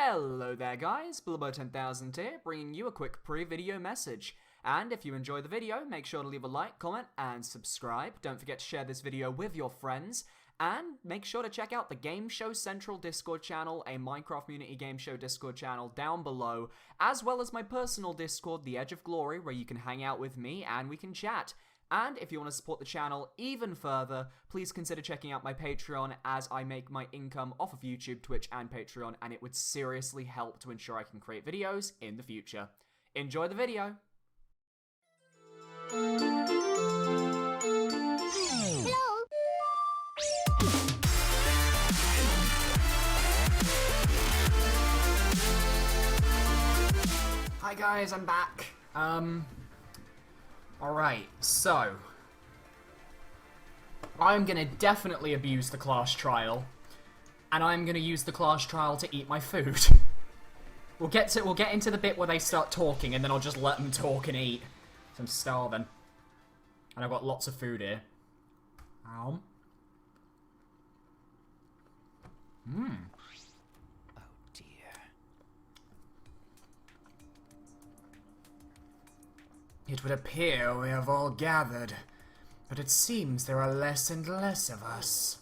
Hello there guys, Bilbo10000 here, bringing you a quick pre-video message. And if you enjoy the video, make sure to leave a like, comment, and subscribe. Don't forget to share this video with your friends. And make sure to check out the Game Show Central Discord channel, a Minecraft Community Game Show Discord channel down below, as well as my personal Discord, The Edge of Glory, where you can hang out with me and we can chat. And if you want to support the channel even further, please consider checking out my Patreon, as I make my income off of YouTube, Twitch, and Patreon, and it would seriously help to ensure I can create videos in the future. Enjoy the video! Hello. Hi guys, I'm back. Alright, so I'm gonna definitely abuse the class trial, and I'm gonna use the class trial to eat my food. We'll get into the bit where they start talking, and then I'll just let them talk and eat. So I'm starving. And I've got lots of food here. Oh dear. It would appear we have all gathered, but it seems there are less and less of us.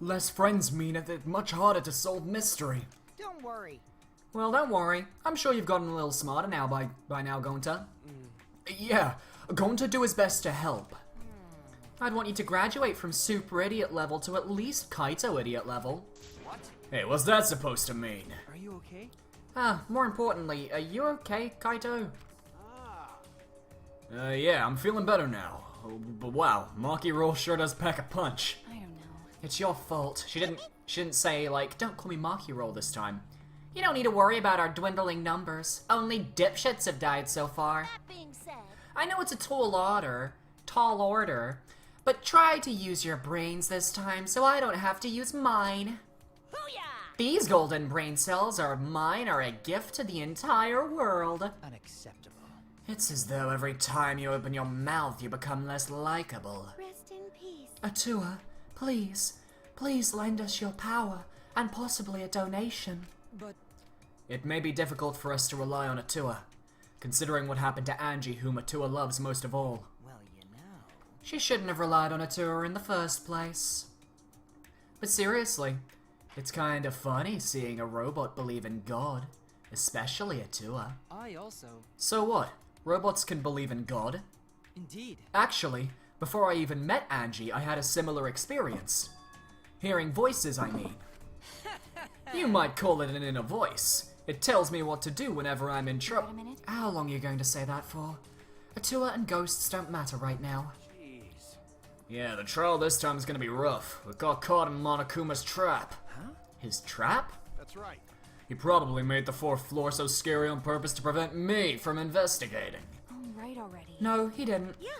Less friends mean it's much harder to solve mystery. Don't worry. Well, don't worry. I'm sure you've gotten a little smarter now by now, Gonta. Yeah, Gonta do his best to help. I'd want you to graduate from super idiot level to at least Kaito idiot level. What? Hey, what's that supposed to mean? Are you okay? More importantly, are you okay, Kaito? Ah. Yeah, I'm feeling better now. But wow, Maki Roll sure does pack a punch. I don't know. It's your fault. She didn't say, like, don't call me Maki Roll this time. You don't need to worry about our dwindling numbers. Only dipshits have died so far. That being said, I know it's a tall order, but try to use your brains this time so I don't have to use mine. booyah! These golden brain cells are a gift to the entire world. Unacceptable. It's as though every time you open your mouth you become less likable. Rest in peace. Atua, please lend us your power and possibly a donation. But It may be difficult for us to rely on Atua, considering what happened to Angie, whom Atua loves most of all. well, you know. She shouldn't have relied on Atua in the first place. But seriously, it's kind of funny seeing a robot believe in God, especially Atua. I also. So what? Robots can believe in God? Indeed. Actually, before I even met Angie, I had a similar experience. Hearing voices, I mean. You might call it an inner voice. It tells me what to do whenever I'm in trouble. Wait a minute. How long are you going to say that for? Atua and ghosts don't matter right now. Jeez. Yeah, the trial this time is gonna be rough. We got caught in Monokuma's trap. Huh? His trap? That's right. He probably made the fourth floor so scary on purpose to prevent me from investigating. Oh, right already. No, he didn't. Yeah.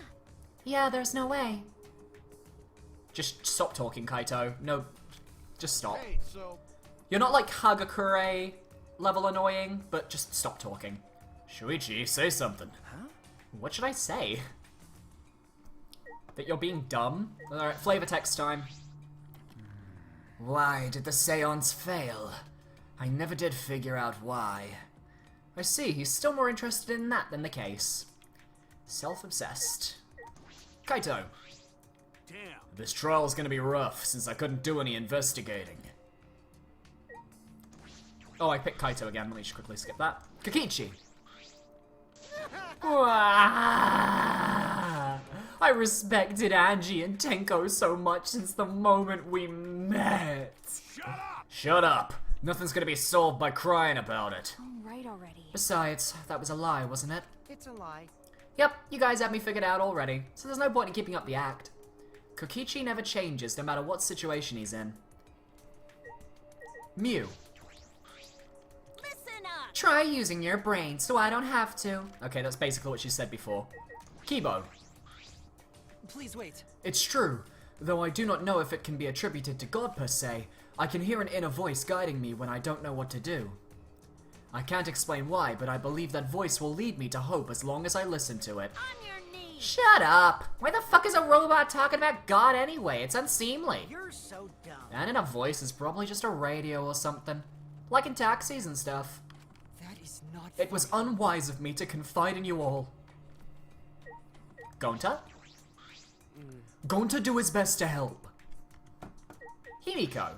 Yeah, there's no way. Just stop talking, Kaito. No, just stop. Hey, so You're not like Hagakure level annoying, but just stop talking. Shuichi, say something. Huh? What should I say? That you're being dumb? Alright, flavor text time. Why did the seance fail? I never did figure out why. I see, he's still more interested in that than the case. Self-obsessed. Kaito, damn. this trial's gonna be rough since I couldn't do any investigating. Oh, I picked Kaito again. Let me just quickly skip that. Kokichi. I respected Angie and Tenko so much since the moment we met. Shut up! Shut up. Nothing's gonna be solved by crying about it. Oh, right already. Besides, that was a lie, wasn't it? It's a lie. Yep, you guys have me figured out already, so there's no point in keeping up the act. Kokichi never changes, no matter what situation he's in. Mew. Listen up. Try using your brain so I don't have to. Okay, that's basically what she said before. Kibo. Please wait. It's true. Though I do not know if it can be attributed to God per se, I can hear an inner voice guiding me when I don't know what to do. I can't explain why, but I believe that voice will lead me to hope as long as I listen to it. On your knees. Shut up! Why the fuck is a robot talking about God anyway? It's unseemly. You're so dumb. And in a voice is probably just a radio or something. Like in taxis and stuff. That is not It was funny. unwise of me to confide in you all. Gonta? Gonta do his best to help. Himiko.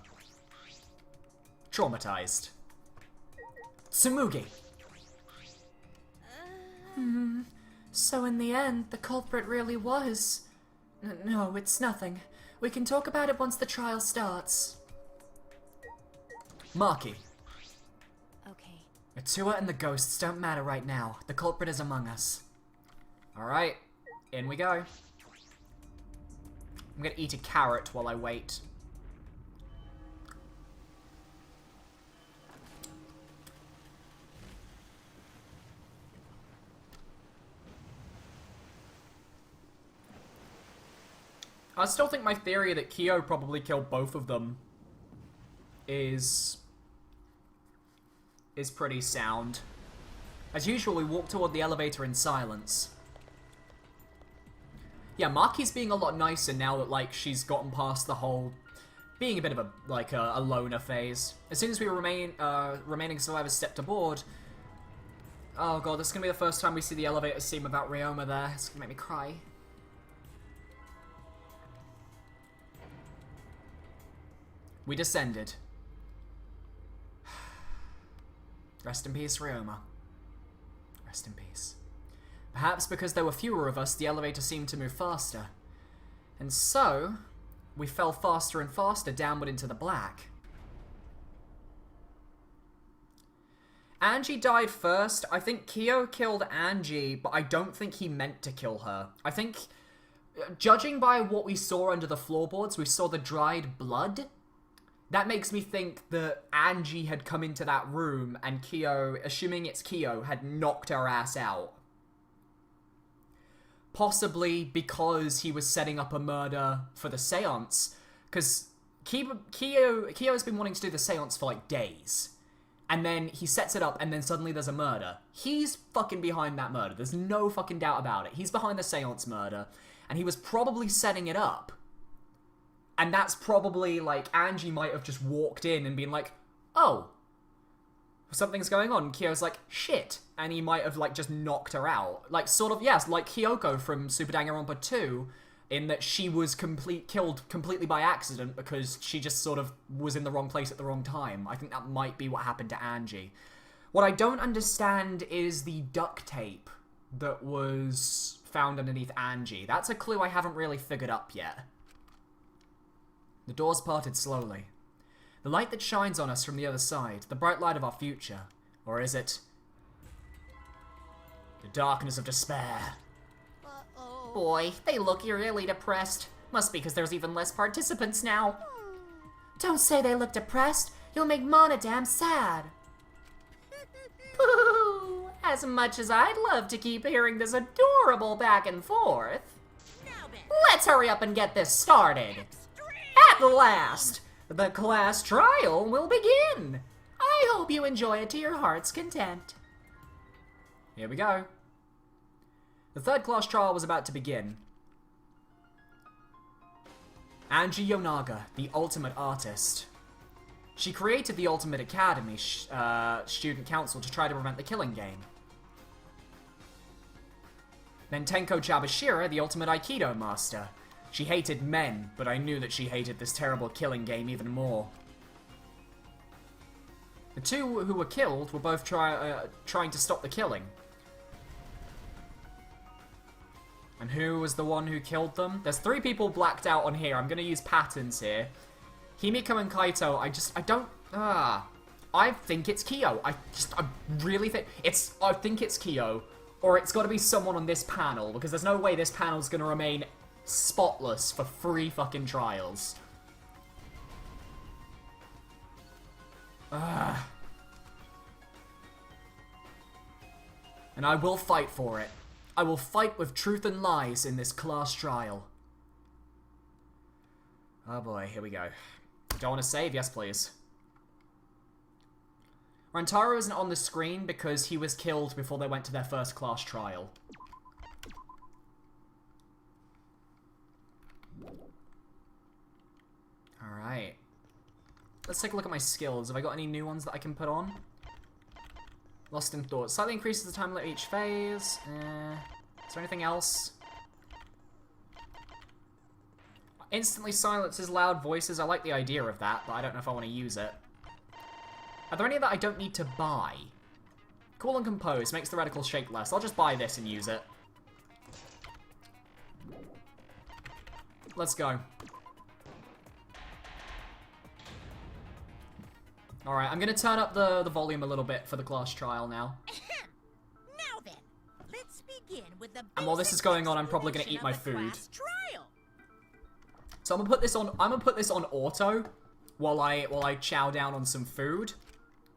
Traumatized. Tsumugi. So in the end, the culprit really was... No, it's nothing. We can talk about it once the trial starts. Maki. Okay. Atua and the ghosts don't matter right now. The culprit is among us. Alright, in we go. I'm gonna eat a carrot while I wait. I still think my theory that Kyo probably killed both of them is pretty sound. As usual, we walk toward the elevator in silence. Yeah, Maki's being a lot nicer now that, like, she's gotten past the whole being a bit of a, like, a loner phase. As soon as we remaining survivors stepped aboard... Oh god, this is gonna be the first time we see the elevator scene without Ryoma there. It's gonna make me cry. We descended. Rest in peace, Ryoma. Rest in peace. Perhaps because there were fewer of us, the elevator seemed to move faster. And so, we fell faster and faster downward into the black. Angie died first. I think Kyo killed Angie, but I don't think he meant to kill her. I think, judging by what we saw under the floorboards, we saw the dried blood. That makes me think that Angie had come into that room and Kyo, assuming it's Kyo, had knocked her ass out. Possibly because he was setting up a murder for the seance. Because Kyo's been wanting to do the seance for like days. And then he sets it up and then suddenly there's a murder. He's fucking behind that murder. There's no fucking doubt about it. He's behind the seance murder. And he was probably setting it up. And that's probably, like, Angie might have just walked in and been like, oh, something's going on. Kyo's like, shit. And he might have, like, just knocked her out. Like, sort of, yes, like Kyoko from Super Danganronpa 2, in that she was killed completely by accident because she just sort of was in the wrong place at the wrong time. I think that might be what happened to Angie. What I don't understand is the duct tape that was found underneath Angie. That's a clue I haven't really figured up yet. The doors parted slowly. The light that shines on us from the other side, the bright light of our future. Or is it the darkness of despair? Boy, they look eerily depressed. Must be because there's even less participants now. Don't say they look depressed. You'll make Monodam sad. Boo! As much as I'd love to keep hearing this adorable back and forth. Let's hurry up and get this started. At last, the class trial will begin. I hope you enjoy it to your heart's content. Here we go. The third class trial was about to begin. Angie Yonaga, the ultimate artist. She created the Ultimate Academy student council to try to prevent the killing game. Then Tenko Chabashira, the ultimate Aikido master. She hated men, but I knew that she hated this terrible killing game even more. The two who were killed were both trying to stop the killing. And who was the one who killed them? There's 3 people blacked out on here. I'm gonna use patterns here. Himiko and Kaito, I think it's Kyo. I really think I think it's Kyo. Or it's gotta be someone on this panel, because there's no way this panel's gonna remain spotless for 3 fucking trials. And I will fight for it. I will fight with truth and lies in this class trial. Oh boy, here we go. Don't want to save? Yes, please. Rantaro isn't on the screen because he was killed before they went to their first class trial. Alright. Let's take a look at my skills. Have I got any new ones that I can put on? Lost in thought. Slightly increases the time limit each phase. Is there anything else? Instantly silences loud voices. I like the idea of that, but I don't know if I want to use it. Are there any that I don't need to buy? Cool and compose. Makes the reticles shake less. I'll just buy this and use it. Let's go. Alright, I'm going to turn up the volume a little bit for the class trial now. Now then, let's begin with the And while this is going on, I'm probably going to eat my food. Trial. So I'm gonna put this on auto while I chow down on some food,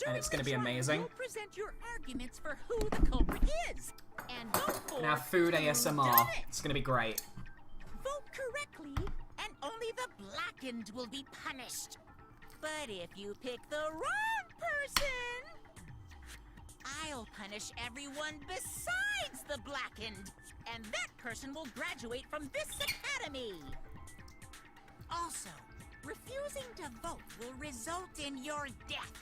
and it's gonna be amazing. You'll present your arguments for who the culprit is, and vote for Now food who ASMR. done it. It's gonna be great. Vote correctly, and only the blackened will be punished. But if you pick the wrong person, I'll punish everyone besides the blackened, and that person will graduate from this academy. Also, refusing to vote will result in your death,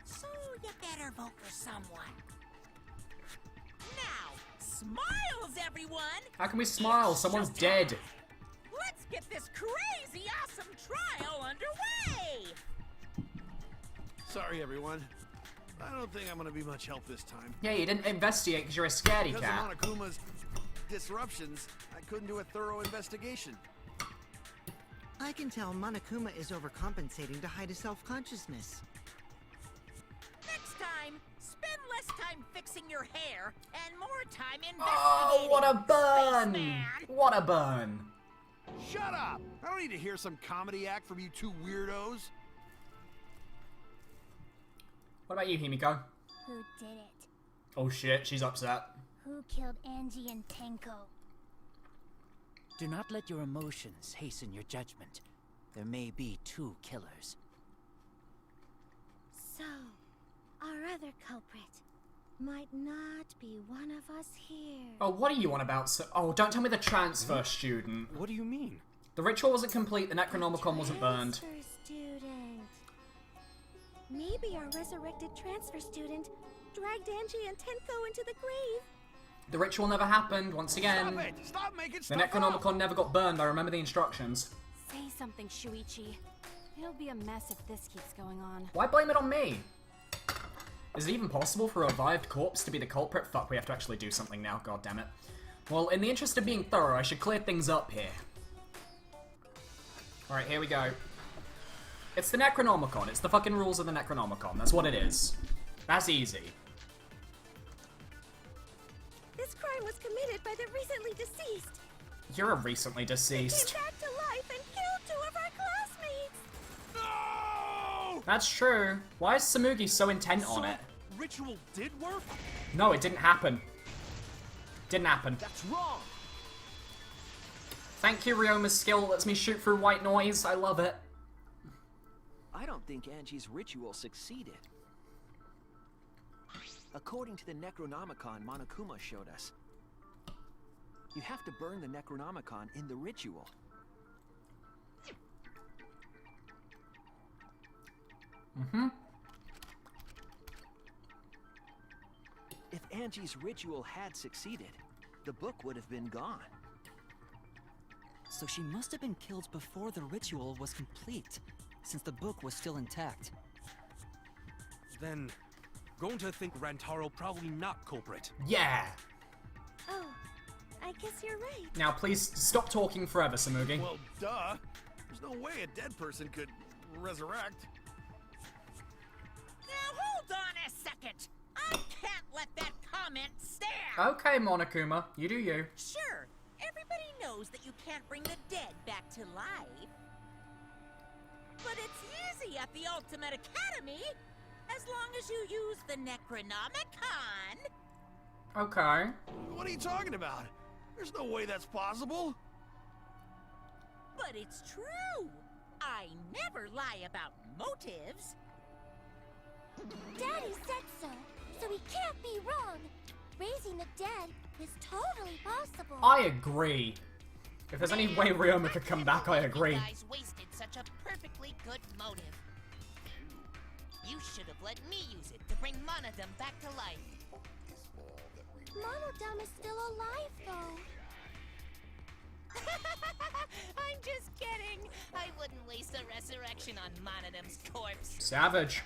so you better vote for someone. Now, smiles, everyone! How can we smile? Someone's dead. Let's get this crazy awesome trial underway! Sorry, everyone. I don't think I'm gonna be much help this time. Yeah, you didn't investigate because you're a scaredy Because cat. of Monokuma's disruptions, I couldn't do a thorough investigation. I can tell Monokuma is overcompensating to hide his self-consciousness. Next time, spend less time fixing your hair and more time investigating. Oh, what a burn! Spaceman. What a burn! Shut up! I don't need to hear some comedy act from you two weirdos. What about you, Himiko? Who did it? Oh shit, she's upset. Who killed Angie and Tenko? Do not let your emotions hasten your judgment. There may be two killers. So, our other culprit might not be one of us here. Oh, what are you on about? Oh, don't tell me the transfer student. What do you mean? The ritual wasn't complete, the Necronomicon wasn't burned. Transfer student. Maybe our resurrected transfer student dragged Angie and Tenko into the grave. The ritual never happened, once again. Stop it! Stop making The stuff up! Necronomicon never got burned, I remember the instructions. Say something, Shuichi. It'll be a mess if this keeps going on. Why blame it on me? Is it even possible for a revived corpse to be the culprit? Fuck, we have to actually do something now, god damn it. Well, in the interest of being thorough, I should clear things up here. Alright, here we go. It's the Necronomicon. It's the fucking rules of the Necronomicon. That's what it is. That's easy. This crime was committed by the recently deceased. You're a recently He deceased. came back to life and killed 2 of our classmates. No! That's true. Why is Samugi so intent on it? Ritual did work? No, it didn't happen. Didn't happen. That's wrong! Thank you, Ryoma's skill that lets me shoot through white noise. I love it. I don't think Angie's ritual succeeded. According to the Necronomicon Monokuma showed us, you have to burn the Necronomicon in the ritual. Mm-hmm. If Angie's ritual had succeeded, the book would have been gone. So she must have been killed before the ritual was complete, since the book was still intact. Then, going to think Rantaro probably not culprit. Yeah. Oh, I guess you're right. Now, please stop talking forever, Samugi. Well, duh. There's no way a dead person could resurrect. Now hold on a second. I can't let that comment stand. Okay, Monokuma. You do you. Sure, everybody knows that you can't bring the dead back to life. But it's easy at the Ultimate Academy, as long as you use the Necronomicon. Okay. What are you talking about? There's no way that's possible. But it's true. I never lie about motives. Daddy said so, so he can't be wrong. Raising the dead is totally possible. I agree. If there's any way Ryoma could come back, I agree. You guys wasted such a perfectly good motive. You should have let me use it to bring Monodum back to life. Monodum is still alive, though. I'm just kidding. I wouldn't waste a resurrection on Monodum's corpse. Savage.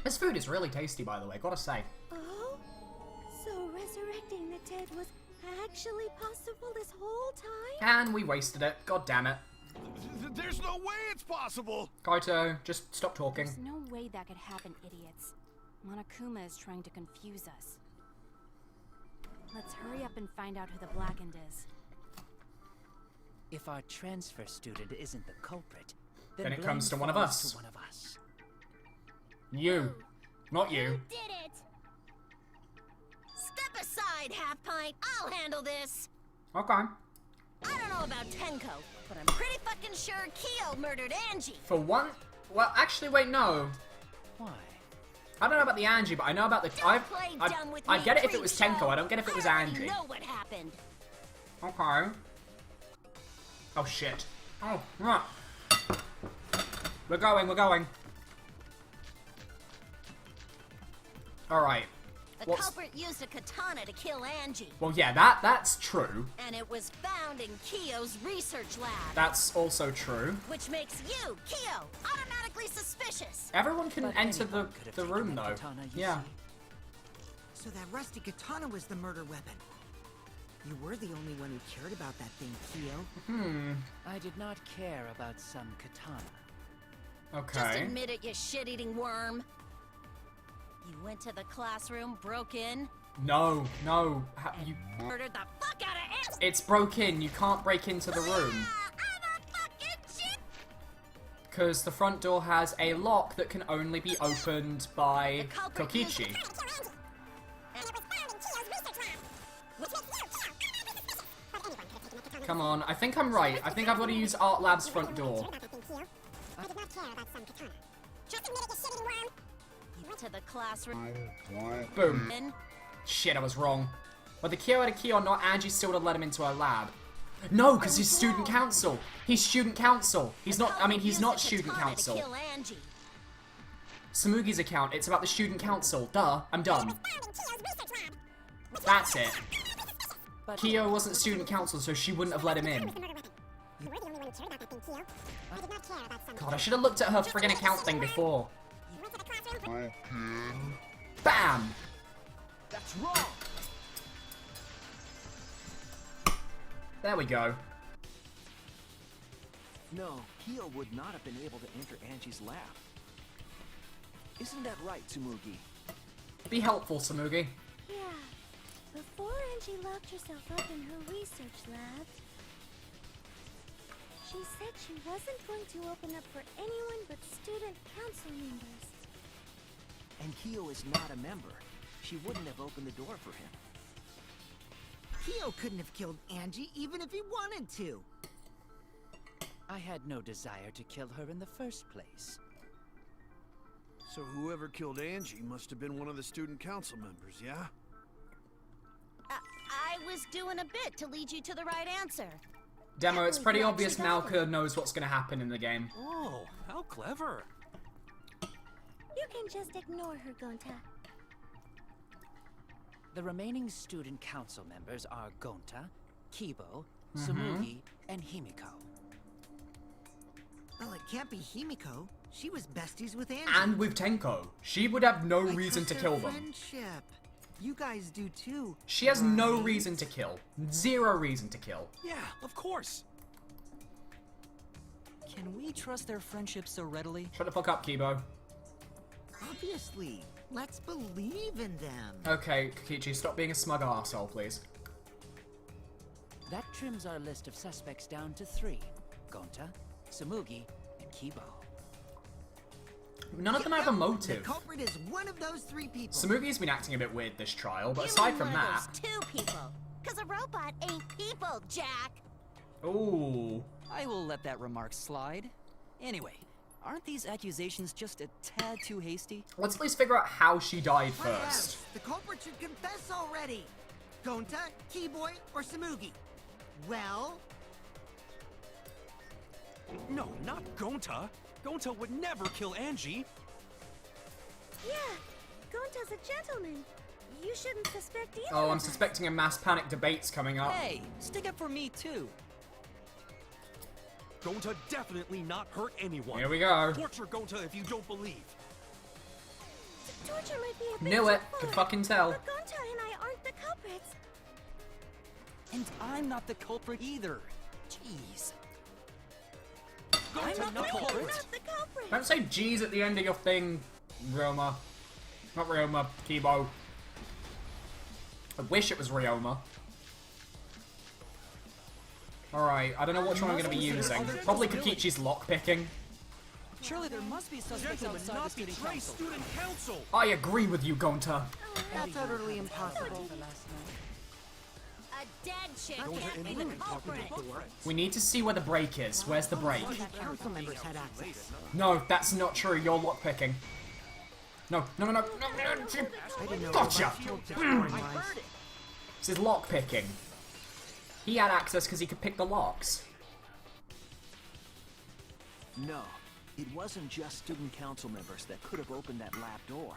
This food is really tasty, by the way, gotta say. Oh? So resurrecting the dead was actually possible this whole time? And we wasted it. God damn it. There's no way it's possible! Kaito, just stop talking. There's no way that could happen, idiots. Monokuma is trying to confuse us. Let's hurry up and find out who the Blackened is. If our transfer student isn't the culprit, Then it blame comes to one of falls us. to one of us. You. Not you. Who did it? Step aside, Half Pint. I'll handle this. Okay. I don't know about Tenko, but I'm pretty fucking sure Kyo murdered Angie. For one... Well, actually, wait, no. Why? I don't know about the Angie, but I know about the... I get it if it was Tenko, I don't get if it was Angie. I know what happened. Okay. Oh, shit. Oh, right. We're going. Alright. The culprit used a katana to kill Angie, Well, yeah, that's true. and it was found in Kyo's research lab. That's also true. Which makes you, Kyo, automatically suspicious. Everyone can But enter anyone could have the taken room, that though. katana, you Yeah. see. So that rusty katana was the murder weapon. You were the only one who cared about that thing, Kyo. I did not care about some katana. Just Okay. admit it, you shit-eating worm. You went to the classroom, broke in, No. You... murdered the fuck out of Angie. It's broken. You can't break into the room. I'm a fucking shit. Because the front door has a lock that can only be opened by The culprit used Kokichi. and it was found in Kyo's research lab. Which makes you, Kyo, automatically suspicious. But anyone could have taken that katana. Come on, I think I'm right. I think I've got to use Art Lab's front door. I did not care about some katana. Just admit it, you shit-eating worm. You went to the classroom. Boom. In. Shit, I was wrong. Whether Kyo had a key or not, Angie still would have let him into her lab. No, because he's student council. He's student council. He's not, I mean, he's not student council. Kill Angie. Samugi's account, it's about the student council. Duh, I'm done. That's it. But Kyo wasn't student council, so she wouldn't have let him in. God, I should have looked at her friggin' account thing before. Bam! That's wrong! There we go. No, Kyo would not have been able to enter Angie's lab. Isn't that right, Tsumugi? Be helpful, Samugi. Yeah. Before Angie locked herself up in her research lab, she said she wasn't going to open up for anyone but student council members. And Kyo is not a member. She wouldn't have opened the door for him. Kyo couldn't have killed Angie even if he wanted to. I had no desire to kill her in the first place. So whoever killed Angie must have been one of the student council members, yeah? I was doing a bit to lead you to the right answer. Demo, it's pretty Yeah, obvious she does. Mauka knows what's going to happen in the game. Oh, how clever. You can just ignore her, Gonta. The remaining student council members are Gonta, Kibo, Tsumugi, and Himiko. Well, it can't be Himiko. She was besties with Angie. And with Tenko. She would have no I reason to trust kill their them. friendship. You guys do too. She has no right? reason to kill. Zero reason to kill. Yeah, of course. Can we trust their friendship so readily? Shut the fuck up, Kibo. Obviously. Let's believe in them. Okay, Kokichi, stop being a smug arsehole, please. That trims our list of suspects down to 3. Gonta, Tsumugi, and Kibo. None of them have a The motive. culprit is one of those 3 people. Samugi's been acting a bit weird this trial, but You aside mean from one of that... those 2 people. Because a robot ain't people, Jack. Ooh. I will let that remark slide. Anyway, aren't these accusations just a tad too hasty? Let's at least figure out how she died What first. else? The culprit should confess already. Gonta, Keyboy, or Samugi? Well, No, not Gonta. Gonta would never kill Angie. Yeah, Gonta's a gentleman. You shouldn't suspect either. Oh, of I'm us. suspecting a mass panic debate's coming up. Hey, stick up for me too. Gonta definitely not hurt anyone. Here we go. Torture Gonta if you don't believe. Torture might be a bit Knew too it. far, Could fucking tell. But Gonta and I aren't the culprits. And I'm not the culprit either. Jeez. Gonta not the not culprit. We're not the culprits. Don't say G's at the end of your thing, Ryoma. Not Ryoma, Kibo. I wish it was Ryoma. Alright, I don't know which one I'm going to be using. Probably Kokichi's lockpicking. Surely there must be suspects Gentlemen, outside the not student betray council. student council. I agree with you, Gonta. That's utterly impossible. A dead chick Gonta can't be and the Lily talking culprit. to the door. We need to see where the break is. Where's the break? Only council members had access. No, that's not true. You're lockpicking. No, no, no, no, no, no. I didn't know Gotcha. about killed scoring wise. This is lockpicking. He had access because he could pick the locks. No, it wasn't just student council members that could have opened that lab door.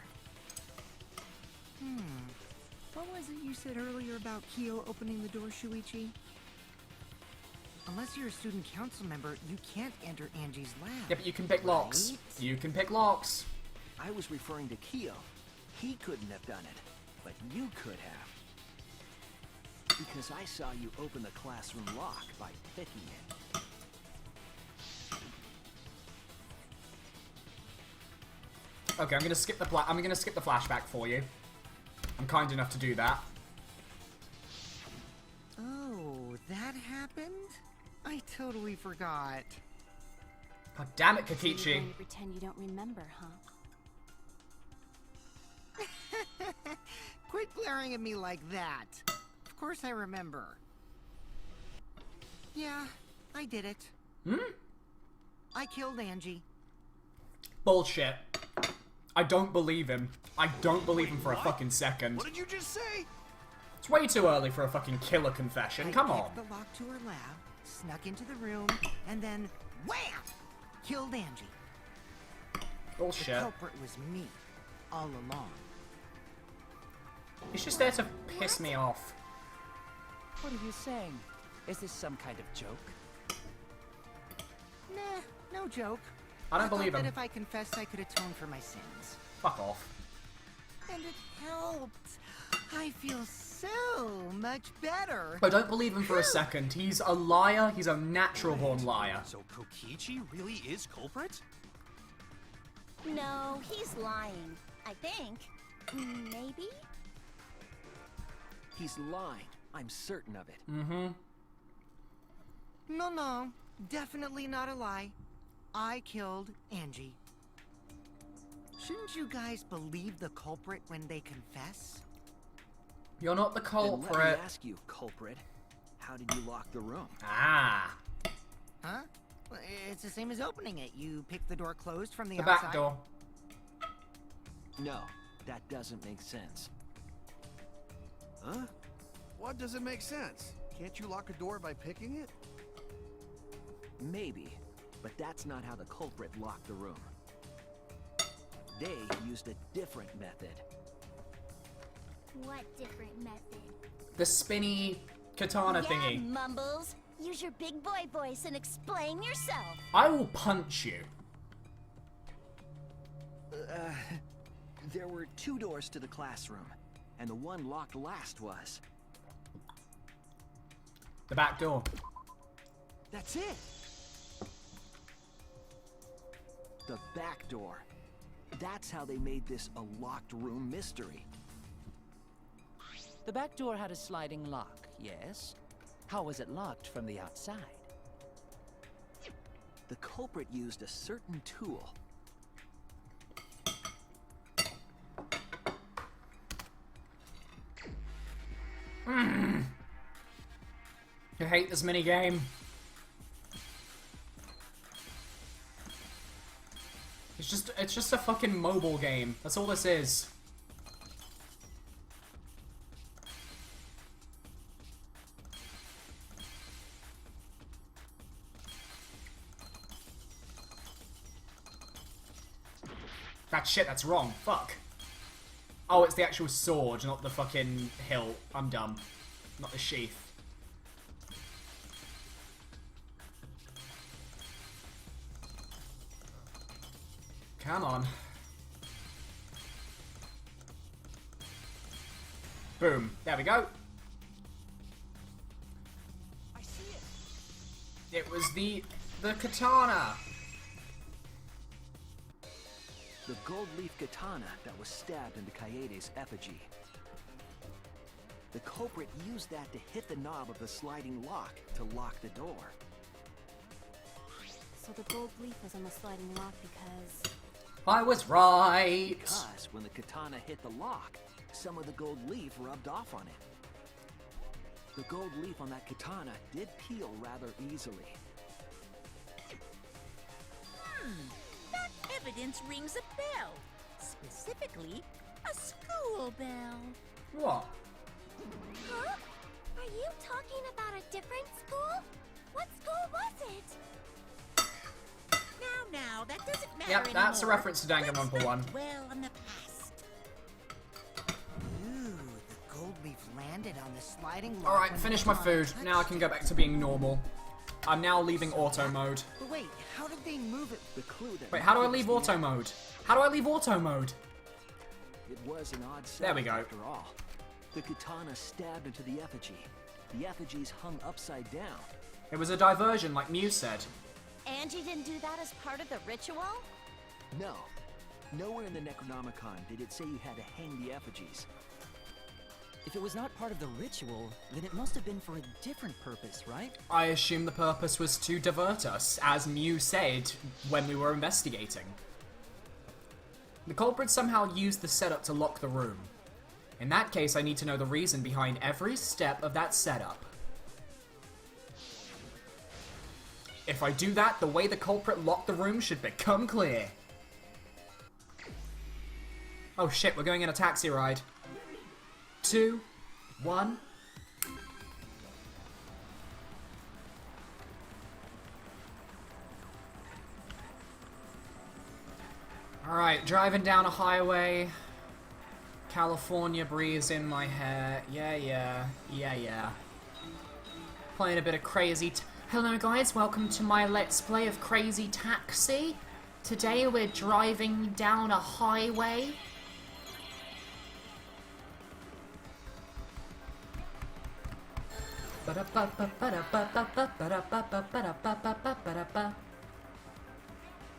What was it you said earlier about Kyo opening the door, Shuichi? Unless you're a student council member, you can't enter Angie's lab. Yeah, but you can pick locks. Right? You can pick locks. I was referring to Kyo. He couldn't have done it, but you could have. Because I saw you open the classroom lock by picking it. Okay, I'm gonna skip the flashback for you. I'm kind enough to do that. Oh, that happened? I totally forgot. God damn it, So you're Kokichi. going to pretend you don't remember, huh? Quit glaring at me like that. Of course I remember. Yeah, I did it. I killed Angie. Bullshit. I don't believe him. I don't believe him for a fucking second. What did you just say? It's way too early for a fucking killer confession. Come I on. picked the lock to her lab, snuck into the room, and then wham! Killed Angie. The Bullshit. culprit was me, all along. He's just there to piss me off. What are you saying? Is this some kind of joke? Nah, no joke. I don't thought believe that him. if I confessed, I could atone for my sins. Fuck off. And it helped. I feel so much better. I don't believe him for a second. He's a liar. He's a natural born liar. So Kokichi really is culprit? No, he's lying. I think. Maybe? He's lying. I'm certain of it. No, definitely not a lie. I killed Angie. Shouldn't you guys believe the culprit when they confess? You're not the Then let culprit. me ask you, culprit. How did you lock the room? Ah. Huh? Well, it's the same as opening it. You pick the door closed from the The outside. back door. No, that doesn't make sense. Huh? What doesn't make sense? Can't you lock a door by picking it? Maybe, but that's not how the culprit locked the room. They used a different method. What different method? The spinny katana yeah, thingy. Mumbles. Use your big boy voice and explain yourself. I will punch you. There were 2 doors to the classroom, and the one locked last was... The back door. That's it! The back door. That's how they made this a locked room mystery. The back door had a sliding lock, yes? How was it locked from the outside? The culprit used a certain tool. I hate this minigame. It's just a fucking mobile game. That's all this is. Shit, that's wrong. Fuck. Oh, it's the actual sword, not the fucking hilt. I'm dumb. Not the sheath. Come on. Boom. There we go. I see it. It was the katana. The gold leaf katana that was stabbed into Kaede's effigy. The culprit used that to hit the knob of the sliding lock to lock the door. So the gold leaf was on the sliding lock because... I was right. Because when the katana hit the lock, some of the gold leaf rubbed off on it. The gold leaf on that katana did peel rather easily. That evidence rings a bell. Specifically, a school bell. What? Huh? Are you talking about a different school? What school was it? Now, that doesn't matter Yep, that's a anymore. reference to Danganronpa 1. Well, on the past. Ooh, the gold leaf landed on the sliding lock. Alright, when finish the my katana food. Now I can go back to being normal. I'm now leaving auto mode. But wait, how did they move it? The clue that Wait, how do I leave auto mode? How do I leave auto mode? It was an odd setup There we go. after all. The katana stabbed into the effigy. The effigies hung upside down. It was a diversion, like Mew said. Angie didn't do that as part of the ritual? No. Nowhere in the Necronomicon did it say you had to hang the effigies. If it was not part of the ritual, then it must have been for a different purpose, right? I assume the purpose was to divert us, as Mew said when we were investigating. The culprit somehow used the setup to lock the room. In that case, I need to know the reason behind every step of that setup. If I do that, the way the culprit locked the room should become clear. Oh shit, we're going on a taxi ride. 2, 1. Alright, driving down a highway. California breeze in my hair. Yeah. Playing a bit of crazy... Hello guys, welcome to my Let's Play of Crazy Taxi. Today we're driving down a highway.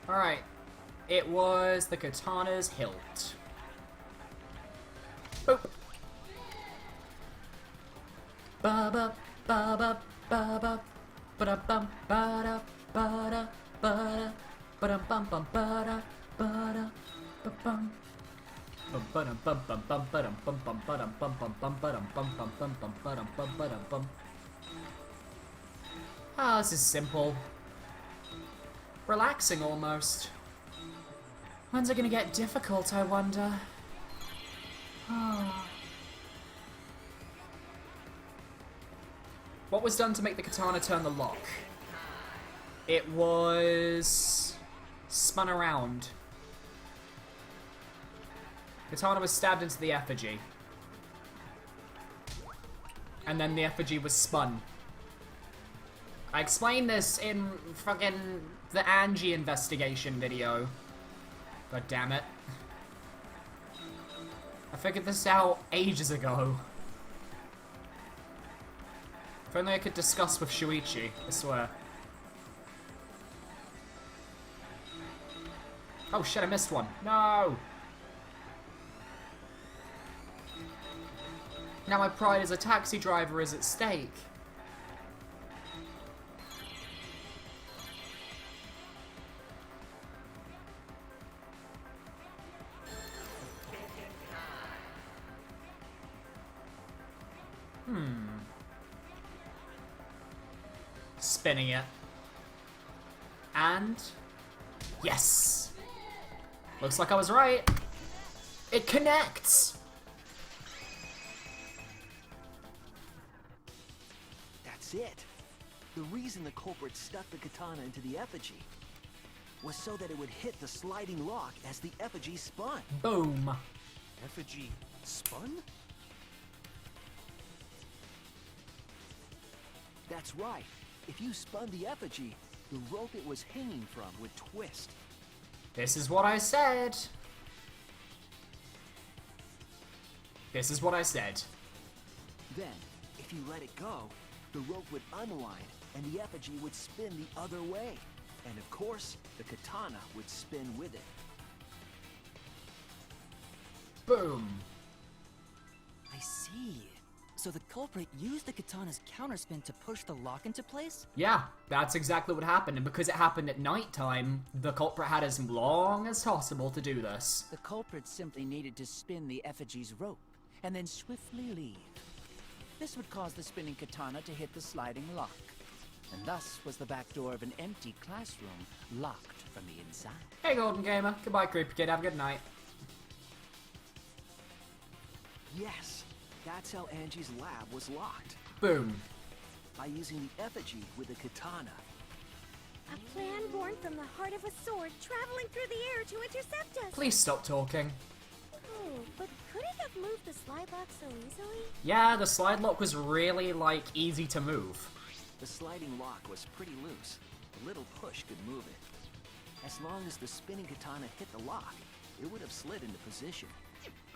Alright. It was the katana's hilt. Boop. Ba-ba, ba-ba, ba-ba. Ba-da-bum, ba-da, ba-da, ba-da, ba-dum-bum-bum, ba-da, ba-da, ba-bum. Ah, this is simple. Relaxing almost. When's it gonna get difficult, I wonder? Oh. What was done to make the katana turn the lock? It was spun around. Katana was stabbed into the effigy. And then the effigy was spun. I explained this in fucking the Angie investigation video. God damn it. I figured this out ages ago. If only I could discuss with Shuichi, I swear. Oh shit, I missed one. No! Now my pride as a taxi driver is at stake. Spinning it. And... yes! Looks like I was right. It connects! That's it. The reason the culprit stuck the katana into the effigy. was so that it would hit the sliding lock as the effigy spun. Boom. Effigy spun? That's right. If you spun the effigy, the rope it was hanging from would twist. This is what I said. This is what I said. Then, if you let it go, the rope would unwind and the effigy would spin the other way. And of course, the katana would spin with it. Boom. I see. So the culprit used the katana's counterspin to push the lock into place? Yeah, that's exactly what happened, and because it happened at night time, the culprit had as long as possible to do this. The culprit simply needed to spin the effigy's rope, and then swiftly leave. This would cause the spinning katana to hit the sliding lock, and thus was the back door of an empty classroom locked from the inside. Hey, Golden Gamer. Goodbye, creepy kid. Have a good night. Yes, that's how Angie's lab was locked. Boom. By using the effigy with the katana. A plan born from the heart of a sword traveling through the air to intercept us. Please stop talking. Oh, but could it have moved the slide lock so easily? Yeah, the slide lock was really, like, easy to move. The sliding lock was pretty loose. A little push could move it. As long as the spinning katana hit the lock, it would have slid into position.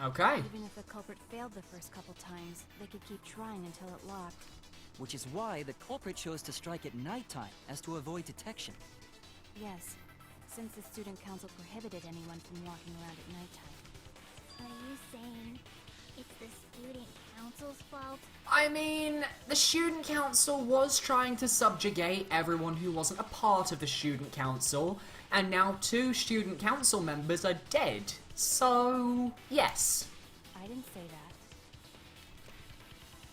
Okay. Even if the culprit failed the first couple times, they could keep trying until it locked. Which is why the culprit chose to strike at nighttime, as to avoid detection. Yes, since the student council prohibited anyone from walking around at nighttime. Are you saying it's the student council's fault? I mean, the student council was trying to subjugate everyone who wasn't a part of the student council, and now 2 student council members are dead. So, yes. I didn't say that.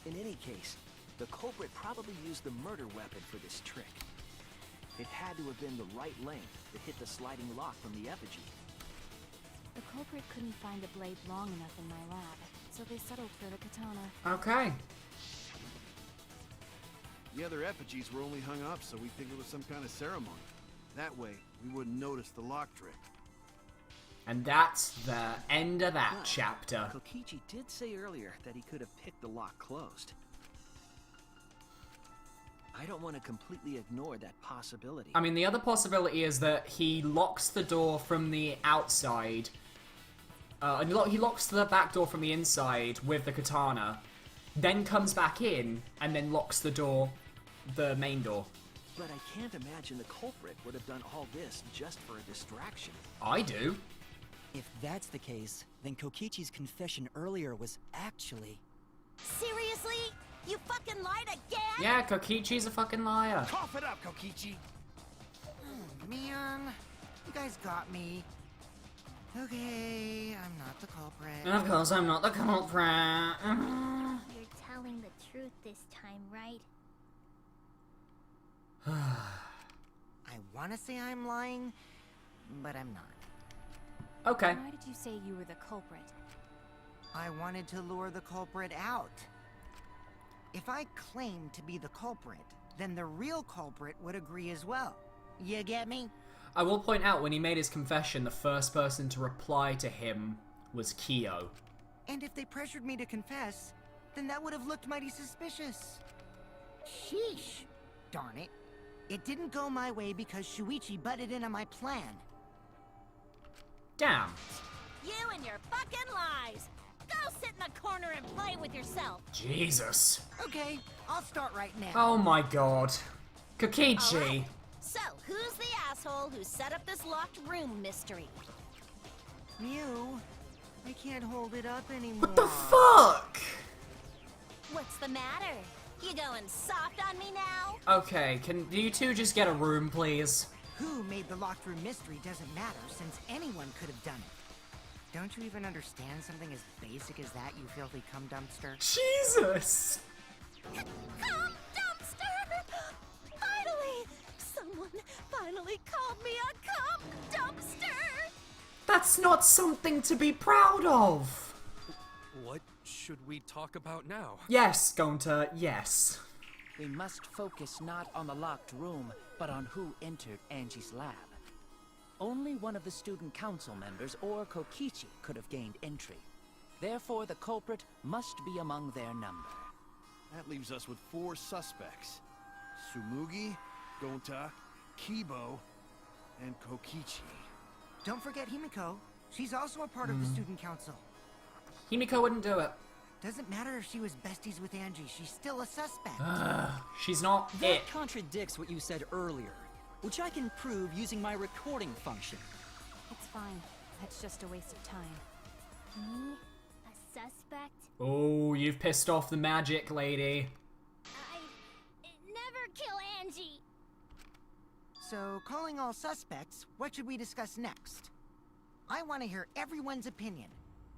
In any case, the culprit probably used the murder weapon for this trick. It had to have been the right length to hit the sliding lock from the effigy. The culprit couldn't find a blade long enough in my lab, so they settled for the katana. Okay. The other effigies were only hung up, so we think it was some kind of ceremony. That way, we wouldn't notice the lock trick. And that's the end of that But chapter. Kokichi did say earlier that he could have picked the lock closed. I don't want to completely ignore that possibility. I mean, the other possibility is that he locks the door from the outside. He locks the back door from the inside with the katana, then comes back in, and then locks the door, the main door. But I can't imagine the culprit would have done all this just for a distraction. I do. If that's the case, then Kokichi's confession earlier was actually... Seriously? You fucking lied again? Yeah, Kokichi's a fucking liar. Cough it up, Kokichi! Oh, man, you guys got me. Okay, I'm not the culprit. Of course, I'm not the culprit. You're telling the truth this time, right? I want to say I'm lying, but I'm not. Okay. Why did you say you were the culprit? I wanted to lure the culprit out. If I claimed to be the culprit, then the real culprit would agree as well. You get me? I will point out, when he made his confession, the first person to reply to him was Kyo. And if they pressured me to confess, then that would have looked mighty suspicious. Sheesh. Darn it. It didn't go my way because Shuichi butted in on my plan. Damn. You and your fucking lies! Go sit in the corner and play with yourself! Jesus. Okay, I'll start right now. Oh my god. Kokichi. Alright. So, who's the asshole who set up this locked room mystery? Mew, I can't hold it up anymore. What the fuck? What's the matter? You going soft on me now? Okay, can you two just get a room, please? Who made the locked room mystery doesn't matter, since anyone could have done it. Don't you even understand something as basic as that, you filthy cum dumpster? Jesus! Come, dumpster! Finally! Someone finally called me a cum dumpster! That's not something to be proud of! What should we talk about now? Yes, Gonta, yes. We must focus not on the locked room, but on who entered Angie's lab. only one of the student council members or Kokichi could have gained entry. Therefore, the culprit must be among their number. That leaves us with 4 suspects. Tsumugi, Gonta, Kibo, and Kokichi. Don't forget Himiko. She's also a part of the student council. Himiko wouldn't do it. Doesn't matter if she was besties with Angie, she's still a suspect. She's not it. That contradicts what you said earlier, which I can prove using my recording function. It's fine. That's just a waste of time. Me? A suspect? Oh, you've pissed off the magic lady. I never kill Angie. So, calling all suspects, what should we discuss next? I want to hear everyone's opinion.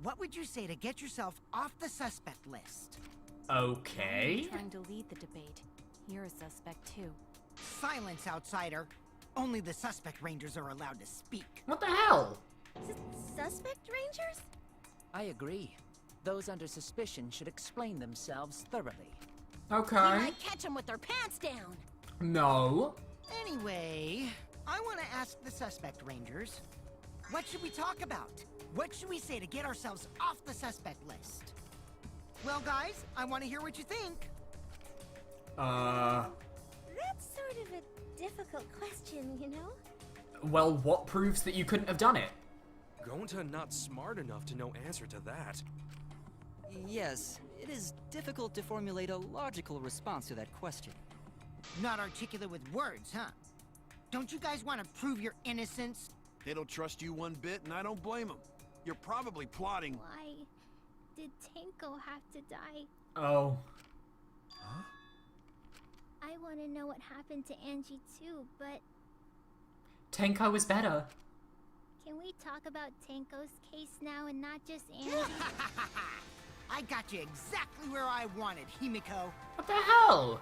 What would you say to get yourself off the suspect list? Okay. I'm trying to lead the debate. You're a suspect too. Silence, outsider. Only the suspect rangers are allowed to speak. What the hell? Suspect rangers? I agree. Those under suspicion should explain themselves thoroughly. Okay. You might catch them with their pants down. No. Anyway, I want to ask the suspect rangers, what should we talk about? What should we say to get ourselves off the suspect list? Well, guys, I want to hear what you think. That's sort of a difficult question, you know? Well, what proves that you couldn't have done it? Gonta not smart enough to know answer to that. Yes, it is difficult to formulate a logical response to that question. Not articulate with words, huh? Don't you guys want to prove your innocence? They don't trust you one bit, and I don't blame them. You're probably plotting. Why did Tenko have to die? Oh. Huh? I want to know what happened to Angie too, but Tenko is better. can we talk about Tenko's case now and not just Angie? I got you exactly where I wanted, Himiko. What the hell?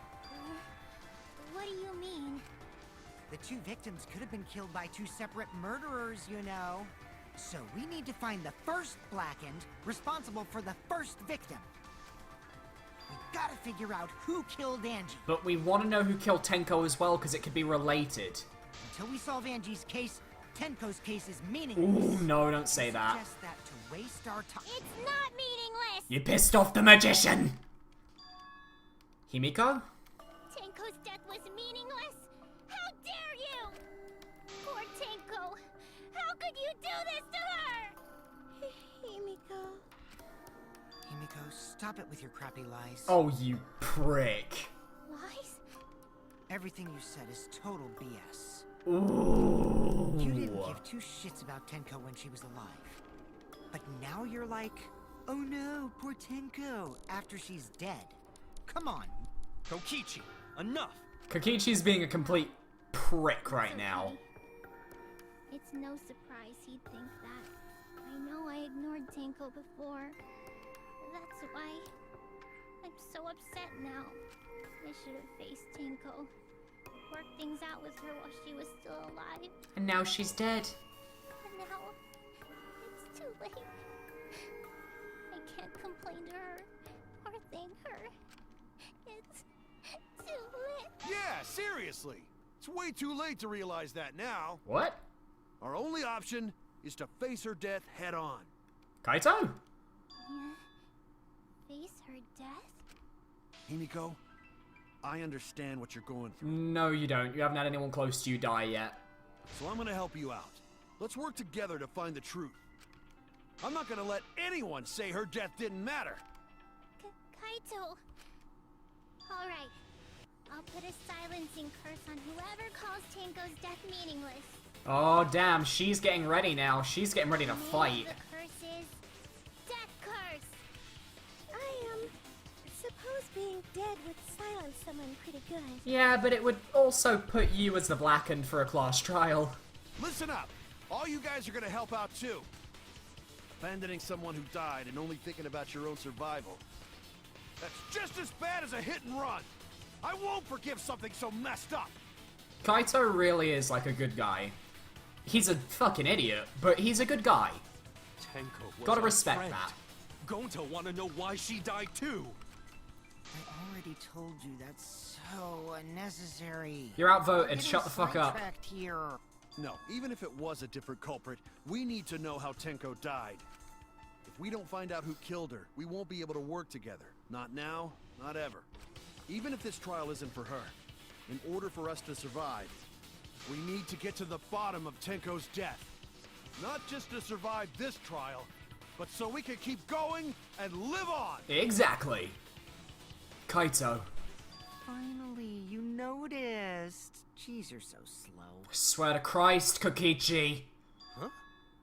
What do you mean? The 2 victims could have been killed by 2 separate murderers, you know. So we need to find the first blackened responsible for the first victim. We gotta figure out who killed Angie. But we want to know who killed Tenko as well, because it could be related. Until we solve Angie's case, Tenko's case is meaningless. Ooh, no, don't say that. Suggest that to waste our time. It's not meaningless! You pissed off the magician! Himiko? Tenko's death was meaningless? How dare you! Poor Tenko! How could you do this to her? Himiko. Himiko, stop it with your crappy lies. Oh, you prick. Lies? Everything you said is total BS. Ooh. You didn't give 2 shits about Tenko when she was alive. But now you're like, oh no, poor Tenko, after she's dead. Come on. Kokichi, enough! Kokichi's being a complete prick right now. It's no surprise he'd think that. I know I ignored Tenko before. That's why I'm so upset now. I should have faced Tenko. Worked things out with her while she was still alive. And now she's dead. And now it's too late. I can't complain to her or thank her. It's too late. Yeah, seriously. It's way too late to realize that now. What? Our only option is to face her death head on. Kaito? Face her death? Himiko, I understand what you're going through. No, you don't. You haven't had anyone close to you die yet. So I'm gonna help you out. Let's work together to find the truth. I'm not gonna let anyone say her death didn't matter. Kaito. Alright. I'll put a silencing curse on whoever calls Tenko's death meaningless. Oh, damn. She's getting ready now. She's getting ready to Maybe fight. the curse is death curse. I suppose being dead would silence someone pretty good. Yeah, but it would also put you as the blackened for a class trial. Listen up. All you guys are gonna help out too. Abandoning someone who died and only thinking about your own survival. That's just as bad as a hit and run. I won't forgive something so messed up. Kaito really is like a good guy. He's a fucking idiot, but he's a good guy. Tenko was Gotta our respect friend. that. Gonta wanna know why she died too. I already told you that's so unnecessary. You're outvoted. We're Shut the getting fuck up. sidetracked here. No, even if it was a different culprit, we need to know how Tenko died. If we don't find out who killed her, we won't be able to work together. Not now, not ever. Even if this trial isn't for her, in order for us to survive, we need to get to the bottom of Tenko's death. Not just to survive this trial, but so we can keep going and live on! Exactly. Kaito. Finally, you noticed. Jeez, you're so slow. Swear to Christ, Kokichi. Huh?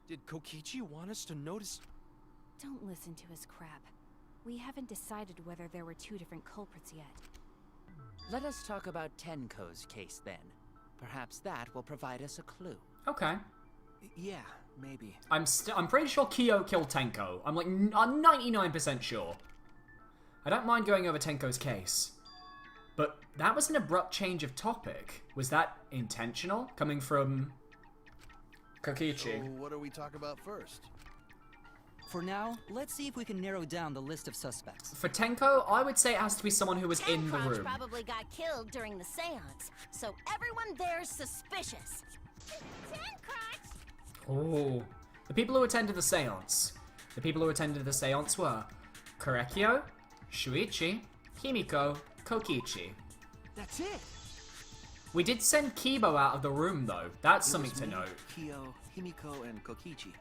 Did Kokichi want us to notice? Don't listen to his crap. We haven't decided whether there were two different culprits yet. Let us talk about Tenko's case then. Perhaps that will provide us a clue. Okay. Yeah, maybe. I'm pretty sure Kyo killed Tenko. I'm 99% sure. I don't mind going over Tenko's case. But that was an abrupt change of topic. Was that intentional? Coming from Kokichi. So what do we talk about first? For now, let's see if we can narrow down the list of suspects. For Tenko, I would say it has to be someone who was in the room. Probably got killed during the seance, so everyone there's suspicious. Oh. The people who attended the seance. The people who attended the seance were Korekyo, Shuichi, Himiko, Kokichi. That's it. We did send Kibo out of the room though. That's something to note. Kyo, Himiko, and Kokichi.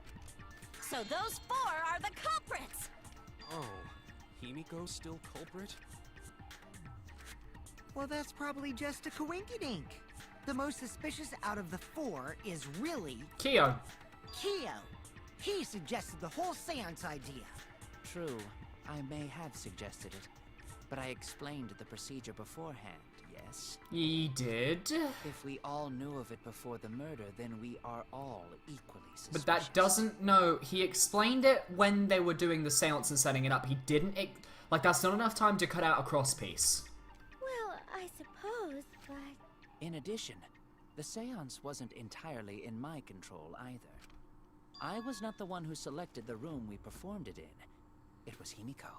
So those four are the culprits! Oh, Himiko's still culprit? Well, that's probably just a coinkydink. The most suspicious out of the four is really Kyo. Kyo. He suggested the whole seance idea. True, I may have suggested it, but I explained the procedure beforehand, yes? Ye did. If we all knew of it before the murder, then we are all equally suspicious. But that doesn't know. He explained it when they were doing the seance and setting it up. He didn't. Like, that's not enough time to cut out a cross piece. Well, I suppose, but... In addition, the seance wasn't entirely in my control either. I was not the one who selected the room we performed it in. It was Himiko.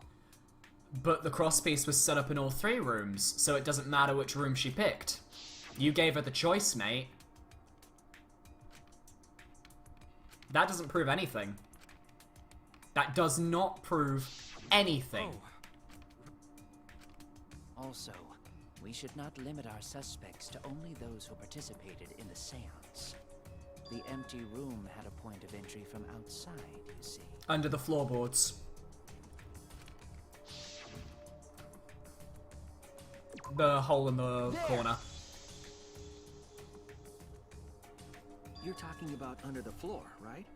But the crosspiece was set up in all three rooms, so it doesn't matter which room she picked. You gave her the choice, mate. That doesn't prove anything. That does not prove anything. Oh. Also, we should not limit our suspects to only those who participated in the seance. The empty room had a point of entry from outside, you see. Under the floorboards. The hole in the corner. You're talking about under the floor, right?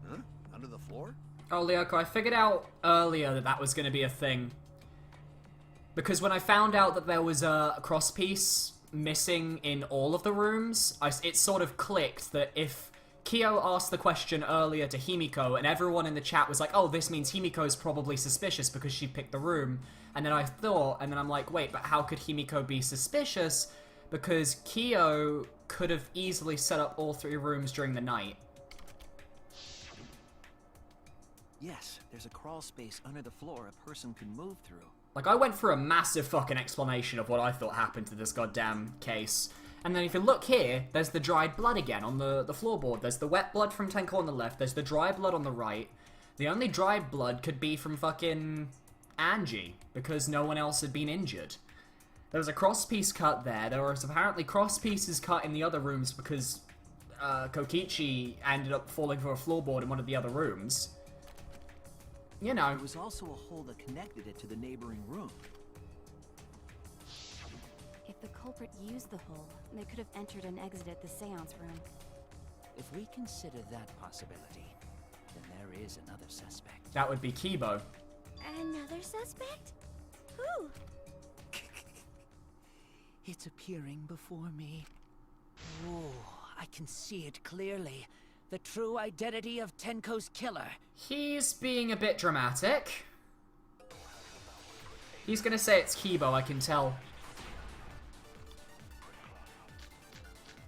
Huh? Under the floor? Oh, Lyoko, I figured out earlier that that was going to be a thing. Because when I found out that there was a crosspiece missing in all of the rooms, it sort of clicked that if Kyo asked the question earlier to Himiko and everyone in the chat was like, oh, this means Himiko's probably suspicious because she picked the room. And then I thought, and then I'm like, wait, but how could Himiko be suspicious? Because Kyo could have easily set up all three rooms during the night. Yes, there's a crawl space under the floor a person can move through. Like, I went through a massive fucking explanation of what I thought happened to this goddamn case. And then if you look here, there's the dried blood again on the floorboard. There's the wet blood from Tenko on the left. There's the dry blood on the right. The only dried blood could be from fucking Angie, because no one else had been injured. There was a crosspiece cut there. There was apparently cross pieces cut in the other rooms because Kokichi ended up falling for a floorboard in one of the other rooms. You know. There was also a hole that connected it to the neighboring room. If the culprit used the hole, they could have entered and exited the seance room. If we consider that possibility, then there is another suspect. That would be Kibo. Another suspect? Who? It's appearing before me. Oh, I can see it clearly. The true identity of Tenko's killer. He's being a bit dramatic. He's gonna say it's Kibo, I can tell.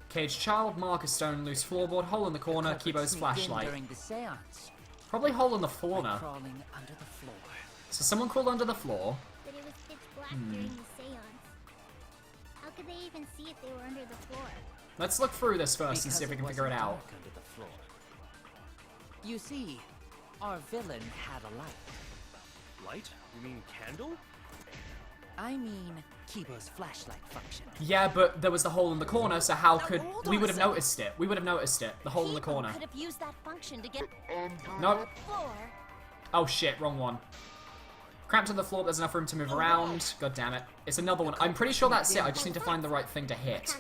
Caged child, marker stone, loose floorboard, hole in the corner, Kibo's flashlight. During the seance. Probably hole in the floor now. Crawling under the floor. So someone crawled under the floor. But it was pitch black during the seance. How could they even see if they were under the floor? Let's look through this first and see if we can figure it out. Under the floor. You see, our villain had a light. Light? You mean candle? I mean, Kibo's flashlight function. Yeah, but there was the hole in the corner, so how Now, could... hold We on would a have second. noticed it. We would have noticed it. The hole in the corner. Could have used that function to get Nope. floor. Oh shit, wrong one. Cramped on the floor, there's enough room to move around. God damn it. It's another one. I'm pretty sure that's it. I just need to find the right thing to hit.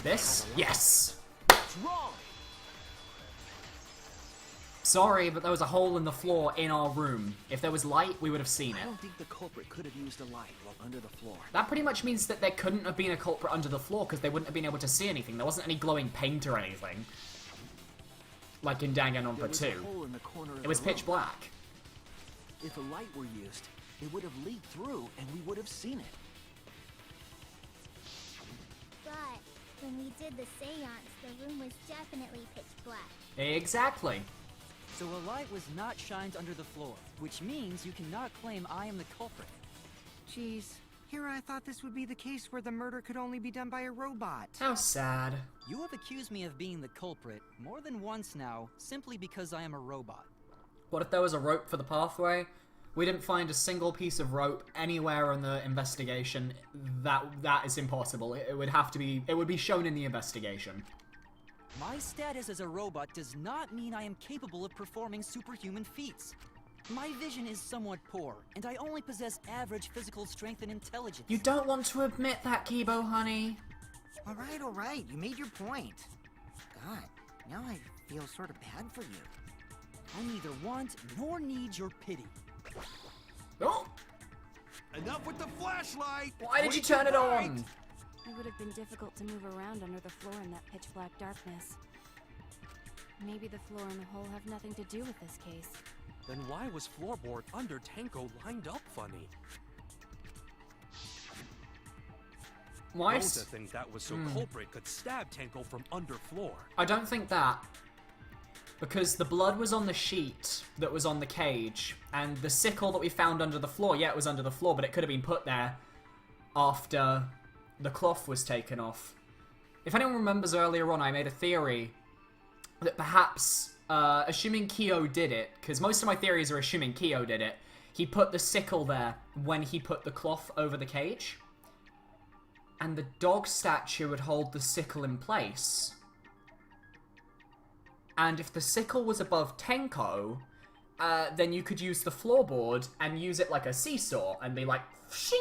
This? Yes! What's wrong? Sorry, but there was a hole in the floor in our room. If there was light, we would have seen I it. don't think the culprit could have used a light while under the floor. That pretty much means that there couldn't have been a culprit under the floor because they wouldn't have been able to see anything. There wasn't any glowing paint or anything. Like in There Danganronpa was 2. a hole in the corner of It was the pitch room. black. If a light were used, it would have leaked through and we would have seen it. But when we did the seance, the room was definitely pitch black. Exactly. So a light was not shined under the floor, which means you cannot claim I am the culprit. Jeez, here I thought this would be the case where the murder could only be done by a robot. How sad. You have accused me of being the culprit more than once now, simply because I am a robot. What if there was a rope for the pathway? We didn't find a single piece of rope anywhere in the investigation. That is impossible. It would have to be... It would be shown in the investigation. My status as a robot does not mean I am capable of performing superhuman feats. My vision is somewhat poor, and I only possess average physical strength and intelligence. You don't want to admit that, Kibo, honey. All right, you made your point. God, now I feel sort of bad for you. I neither want nor need your pity. Oh! Enough with the flashlight! Why did you Wait turn it right. on? It would have been difficult to move around under the floor in that pitch black darkness. Maybe the floor and the hole have nothing to do with this case. Then why was floorboard under Tenko lined up funny? Why? Don't think that was so culprit could stab Tenko from under floor. I don't think that. Because the blood was on the sheet that was on the cage, and the sickle that we found under the floor, yeah, it was under the floor, but it could have been put there after the cloth was taken off. If anyone remembers earlier on, I made a theory that perhaps, assuming Kyo did it, because most of my theories are assuming Kyo did it, he put the sickle there when he put the cloth over the cage, and the dog statue would hold the sickle in place. And if the sickle was above Tenko, then you could use the floorboard and use it like a seesaw and be like, shing,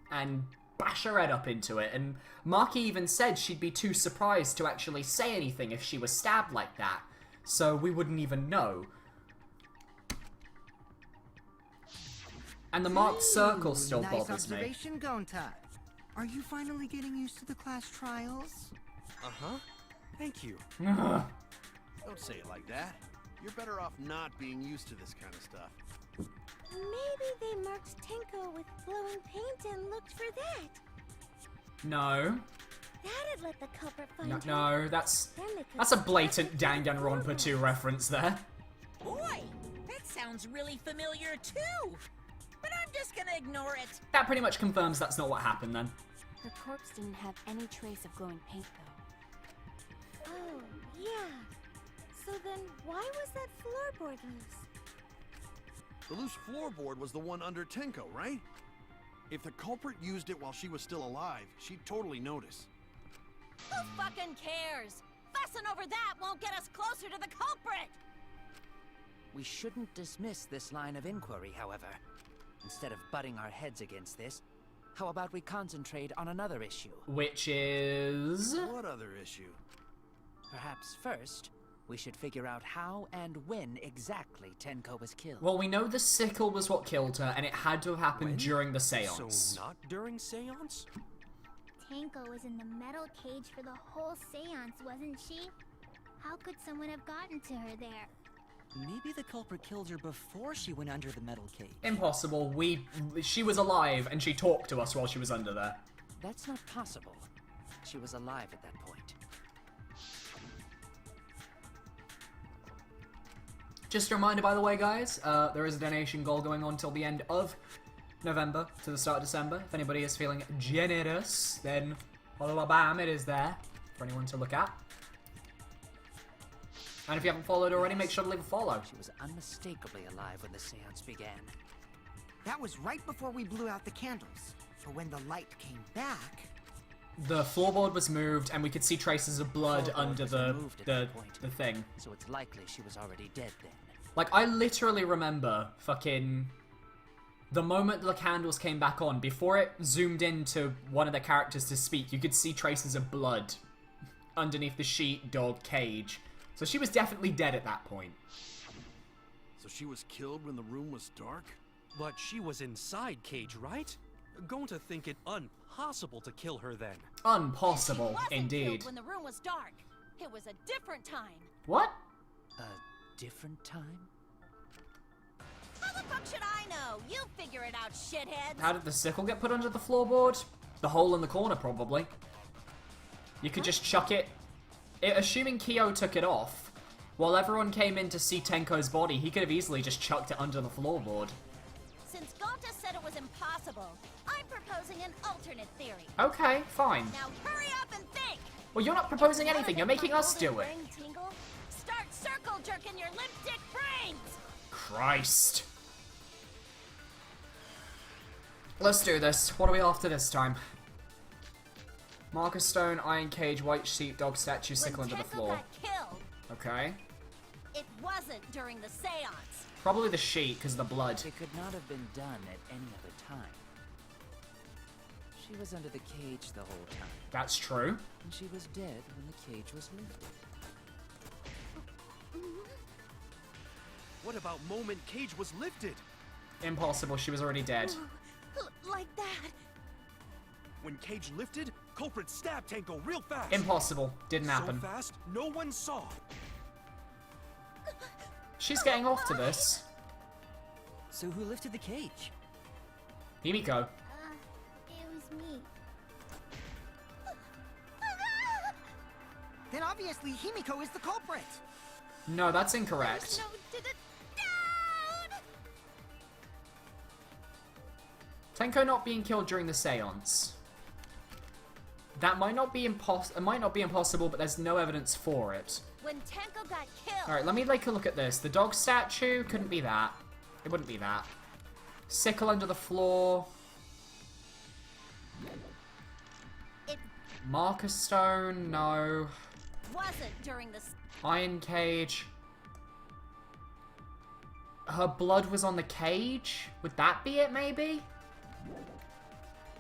and bash her head up into it. And Maki even said she'd be too surprised to actually say anything if she was stabbed like that. So we wouldn't even know. And the marked circle still nice bothers me. observation, Gonta. Are you finally getting used to the class trials? Uh-huh. Thank you. Don't say it like that. You're better off not being used to this kind of stuff. Maybe they marked Tenko with glowing paint and looked for that. No. That'd let the culprit find No, her. no, that's Then they could a suspect blatant it from the Danganronpa floorboard. 2 reference there. Boy, that sounds really familiar too. But I'm just gonna ignore it. That pretty much confirms that's not what happened then. Her corpse didn't have any trace of glowing paint, though. Oh, yeah. So then why was that floorboard loose? The loose floorboard was the one under Tenko, right? If the culprit used it while she was still alive, she'd totally notice. Who fucking cares? Fussing over that won't get us closer to the culprit! We shouldn't dismiss this line of inquiry, however. Instead of butting our heads against this, how about we concentrate on another issue? Which is... What other issue? Perhaps first, we should figure out how and when exactly Tenko was killed. Well, we know the sickle was what killed her, and it had to have happened When? during the seance. So not during Seance? Tenko was in the metal cage for the whole seance, wasn't she? How could someone have gotten to her there? Maybe the culprit killed her before she went under the metal cage. Impossible. She was alive, and she talked to us while she was under there. That's not possible. She was alive at that point. Just a reminder, by the way, guys, there is a donation goal going on till the end of November to the start of December. If anybody is feeling generous, then bam, it is there for anyone to look at. And if you haven't followed already, make sure to leave a follow. She was unmistakably alive when the seance began. That was right before we blew out the candles. But when the light came back... The floorboard was moved, and we could see traces of blood under the thing. So it's likely she was already dead then. Like, I literally remember fucking... The moment the candles came back on, before it zoomed into one of the characters to speak, you could see traces of blood underneath the sheepdog cage. So she was definitely dead at that point. So she was killed when the room was dark? But she was inside Cage, right? Going to think it impossible to kill her then. Impossible, She wasn't indeed. killed when the room was dark. It was a different time. What? A different time? How the fuck should I know? You figure it out, shitheads. How did the sickle get put under the floorboard? The hole in the corner, probably. You could just chuck it. Assuming Kyo took it off, while everyone came in to see Tenko's body, he could have easily just chucked it under the floorboard. Since Gonta said it was impossible, I'm proposing an alternate theory. Okay, fine. Now hurry up and think! Well, you're not proposing anything, you're making us do it. Tingle? Start circle jerking your limp dick brains! Christ. Let's do this. What are we after this time? Marker stone, iron cage, white sheepdog statue, sickle under the floor. Got killed, Okay. it wasn't during the seance. Probably the sheet, because of the blood. It could not have been done at any other time. She was under the cage the whole time. That's true. And she was dead when the cage was lifted. What about moment Cage was lifted? Impossible, she was already dead. Like that. When Cage lifted, culprit stabbed Tenko real fast. Impossible. Didn't happen. So fast, no one saw. She's getting off to this. So who lifted the cage? Himiko. It was me. Then obviously Himiko is the culprit. No, that's incorrect. No, did it down! Tenko not being killed during the seance. That might not be impossible, but there's no evidence for it. When Tenko got killed. Alright, let me take a look at this. The dog statue couldn't be that. It wouldn't be that. Sickle under the floor. It Marker stone, no. wasn't during the Iron cage. Her blood was on the cage? Would that be it, maybe?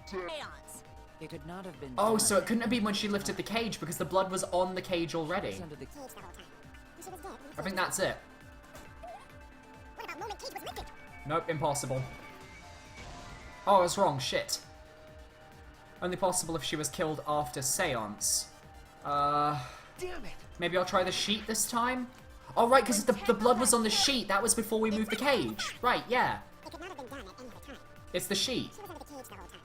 seance. It could not have been Oh, done. so it couldn't have been when she lifted the cage because the blood was on the cage She already. was under the I think that's it. What about moment Cage was lifted? Nope, impossible. Oh, I was wrong, shit. Only possible if she was killed after Seance. Damn it! Maybe I'll try the sheet this time? Oh, right, because the blood was on the sheet. That was before we moved the cage. Right, yeah. It could not have been done at any other time. It's the sheet. She was under the cage the whole time.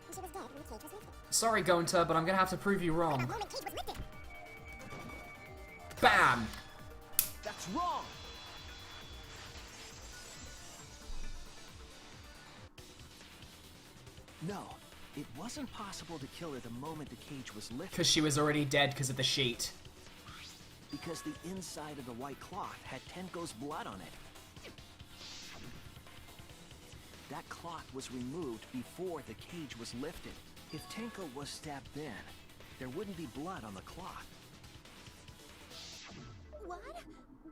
And she was dead when the cage was lifted. Sorry, Gonta, but I'm gonna have to prove you What wrong. about moment Cage was lifted? Bam! That's wrong! No, it wasn't possible to kill her the moment the cage was lifted. Because she was already dead because of the sheet. Because the inside of the white cloth had Tenko's blood on it. That cloth was removed before the cage was lifted. If Tenko was stabbed then, there wouldn't be blood on the cloth. What?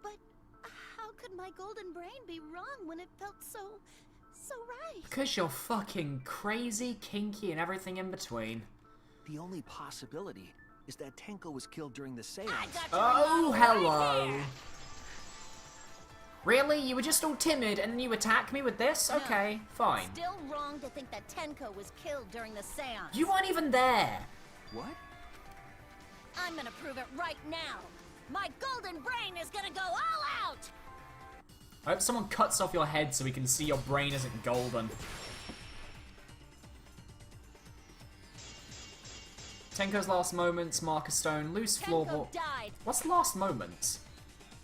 But how could my golden brain be wrong when it felt so right? Because you're fucking crazy, kinky, and everything in between. The only possibility is that Tenko was killed during the seance. I got Oh, your hello. right here. Really? You were just all timid and then you attack me with this? No. Okay, fine. Still wrong to think that Tenko was killed during the seance. You weren't even there. What? I'm gonna prove it right now. My golden brain is gonna go all out! I hope someone cuts off your head so we can see your brain isn't golden. Tenko's last moments, marker stone, loose floorboard. Tenko died. What's last moments?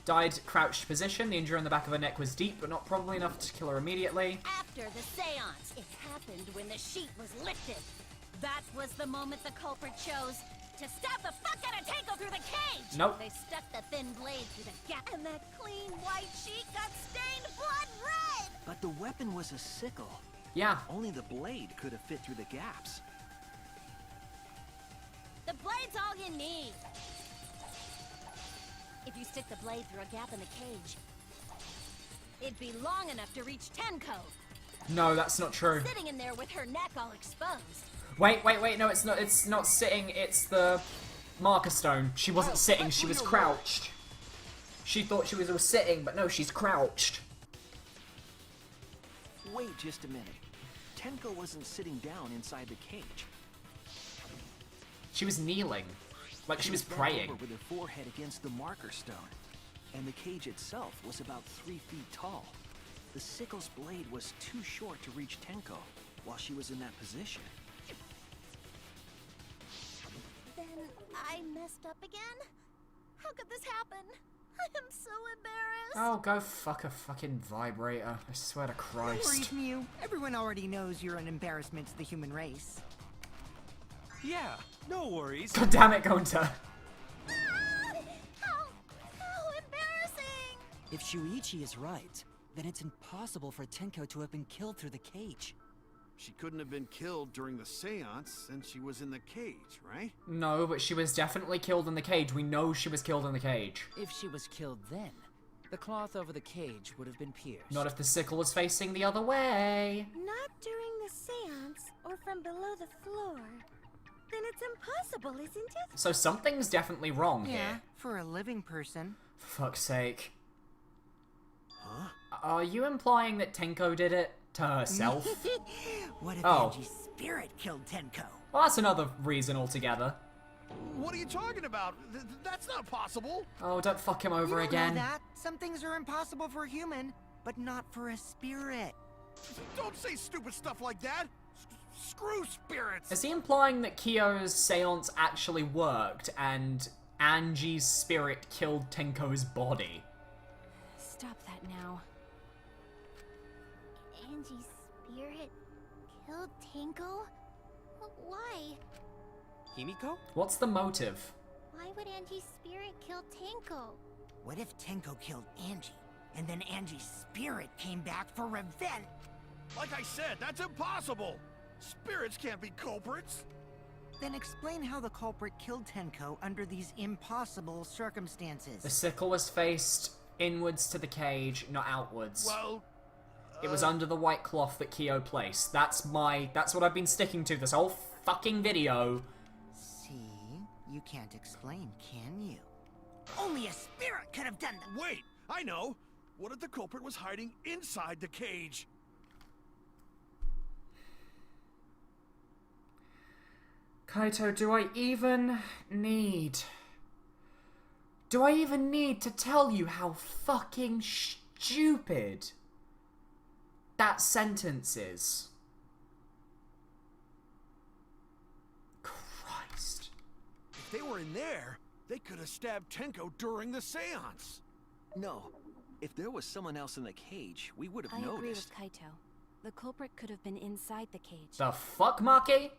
Died crouched position. The injury on the back of her neck was deep, but not probably enough to kill her immediately. After the seance, it happened when the sheet was lifted. That was the moment the culprit chose to stab the fuck out of Tenko through the cage! Nope. They stuck the thin blade through the gap, and that clean white sheet got stained blood red! But the weapon was a sickle. Yeah. Only the blade could have fit through the gaps. The blade's all you need. If you stick the blade through a gap in the cage, it'd be long enough to reach Tenko. No, that's not true. Sitting in there with her neck all exposed. Wait, no, it's not sitting, it's the marker stone. She wasn't sitting, she was crouched. She thought she was all sitting, but no, she's crouched. Wait just a minute. Tenko wasn't sitting down inside the cage. She was kneeling. Like she was bent praying. over with her forehead against the marker stone. And the cage itself was about 3 feet tall. The sickle's blade was too short to reach Tenko while she was in that position. Then I messed up again? How could this happen? I am so embarrassed. Oh, go fuck a fucking vibrator. I swear to No worries, Christ. Mew. Everyone already knows you're an embarrassment to the human race. Yeah, no worries. God damn it, Gonta. How embarrassing! If Shuichi is right, then it's impossible for Tenko to have been killed through the cage. She couldn't have been killed during the seance since she was in the cage, right? No, but she was definitely killed in the cage. We know she was killed in the cage. If she was killed then, the cloth over the cage would have been pierced. Not if the sickle was facing the other way. Not during the seance or from below the floor. Then it's impossible, isn't it? So something's definitely wrong Yeah, here. for a living person. For fuck's sake. Huh? Are you implying that Tenko did it to herself? What if Oh. Angie's spirit killed Tenko? Well, that's another reason altogether. What are you talking about? That's not possible. Oh, don't fuck him over You don't again. know that. Some things are impossible for a human, but not for a spirit. Don't say stupid stuff like that. Screw spirits. Is he implying that Kyo's seance actually worked and Angie's spirit killed Tenko's body? Stop that now. Angie's spirit killed Tenko? Why? Himiko? What's the motive? Why would Angie's spirit kill Tenko? What if Tenko killed Angie, and then Angie's spirit came back for revenge? Like I said, that's impossible. Spirits can't be culprits. Then explain how the culprit killed Tenko under these impossible circumstances. The sickle was faced inwards to the cage, not outwards. Well, it was under the white cloth that Kyo placed. That's what I've been sticking to this whole fucking video. See? You can't explain, can you? Only a spirit could have done that. wait, I know. What if the culprit was hiding inside the cage? Kaito, do I even need to tell you how fucking stupid that sentence is? Christ. If they were in there, they could have stabbed Tenko during the seance. No. If there was someone else in the cage, we would have I agree noticed. with Kaito. The culprit could have been inside the cage. The fuck, Maki?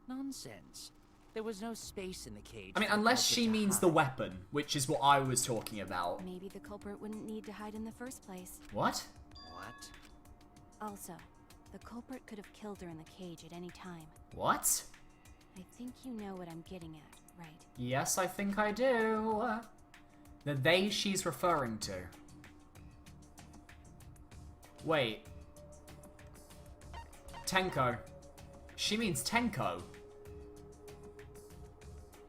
Nonsense. There was no space in the cage. I mean, for the unless culprit she to means hide. the weapon, which is what I was talking about. Maybe the culprit wouldn't need to hide in the first place. What? What? Also, the culprit could have killed her in the cage at any time. What? I think you know what I'm getting at, right? Yes, I think I do. The they she's referring to. Wait. Tenko. She means Tenko.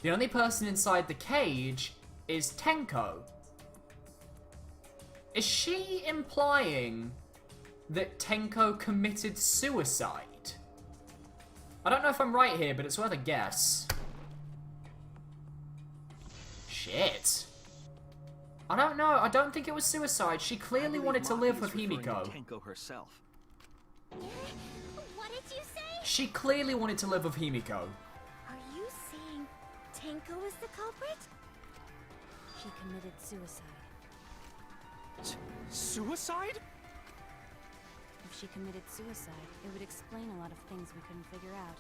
The only person inside the cage is Tenko. Is she implying that Tenko committed suicide? I don't know if I'm right here, but it's worth a guess. Shit. I don't know. I don't think it was suicide. She clearly wanted to live with Himiko. Tenko herself. What did you say? She clearly wanted to live with Himiko. Are you saying Tenko is the culprit? She committed suicide. Suicide? If she committed suicide, it would explain a lot of things we couldn't figure out.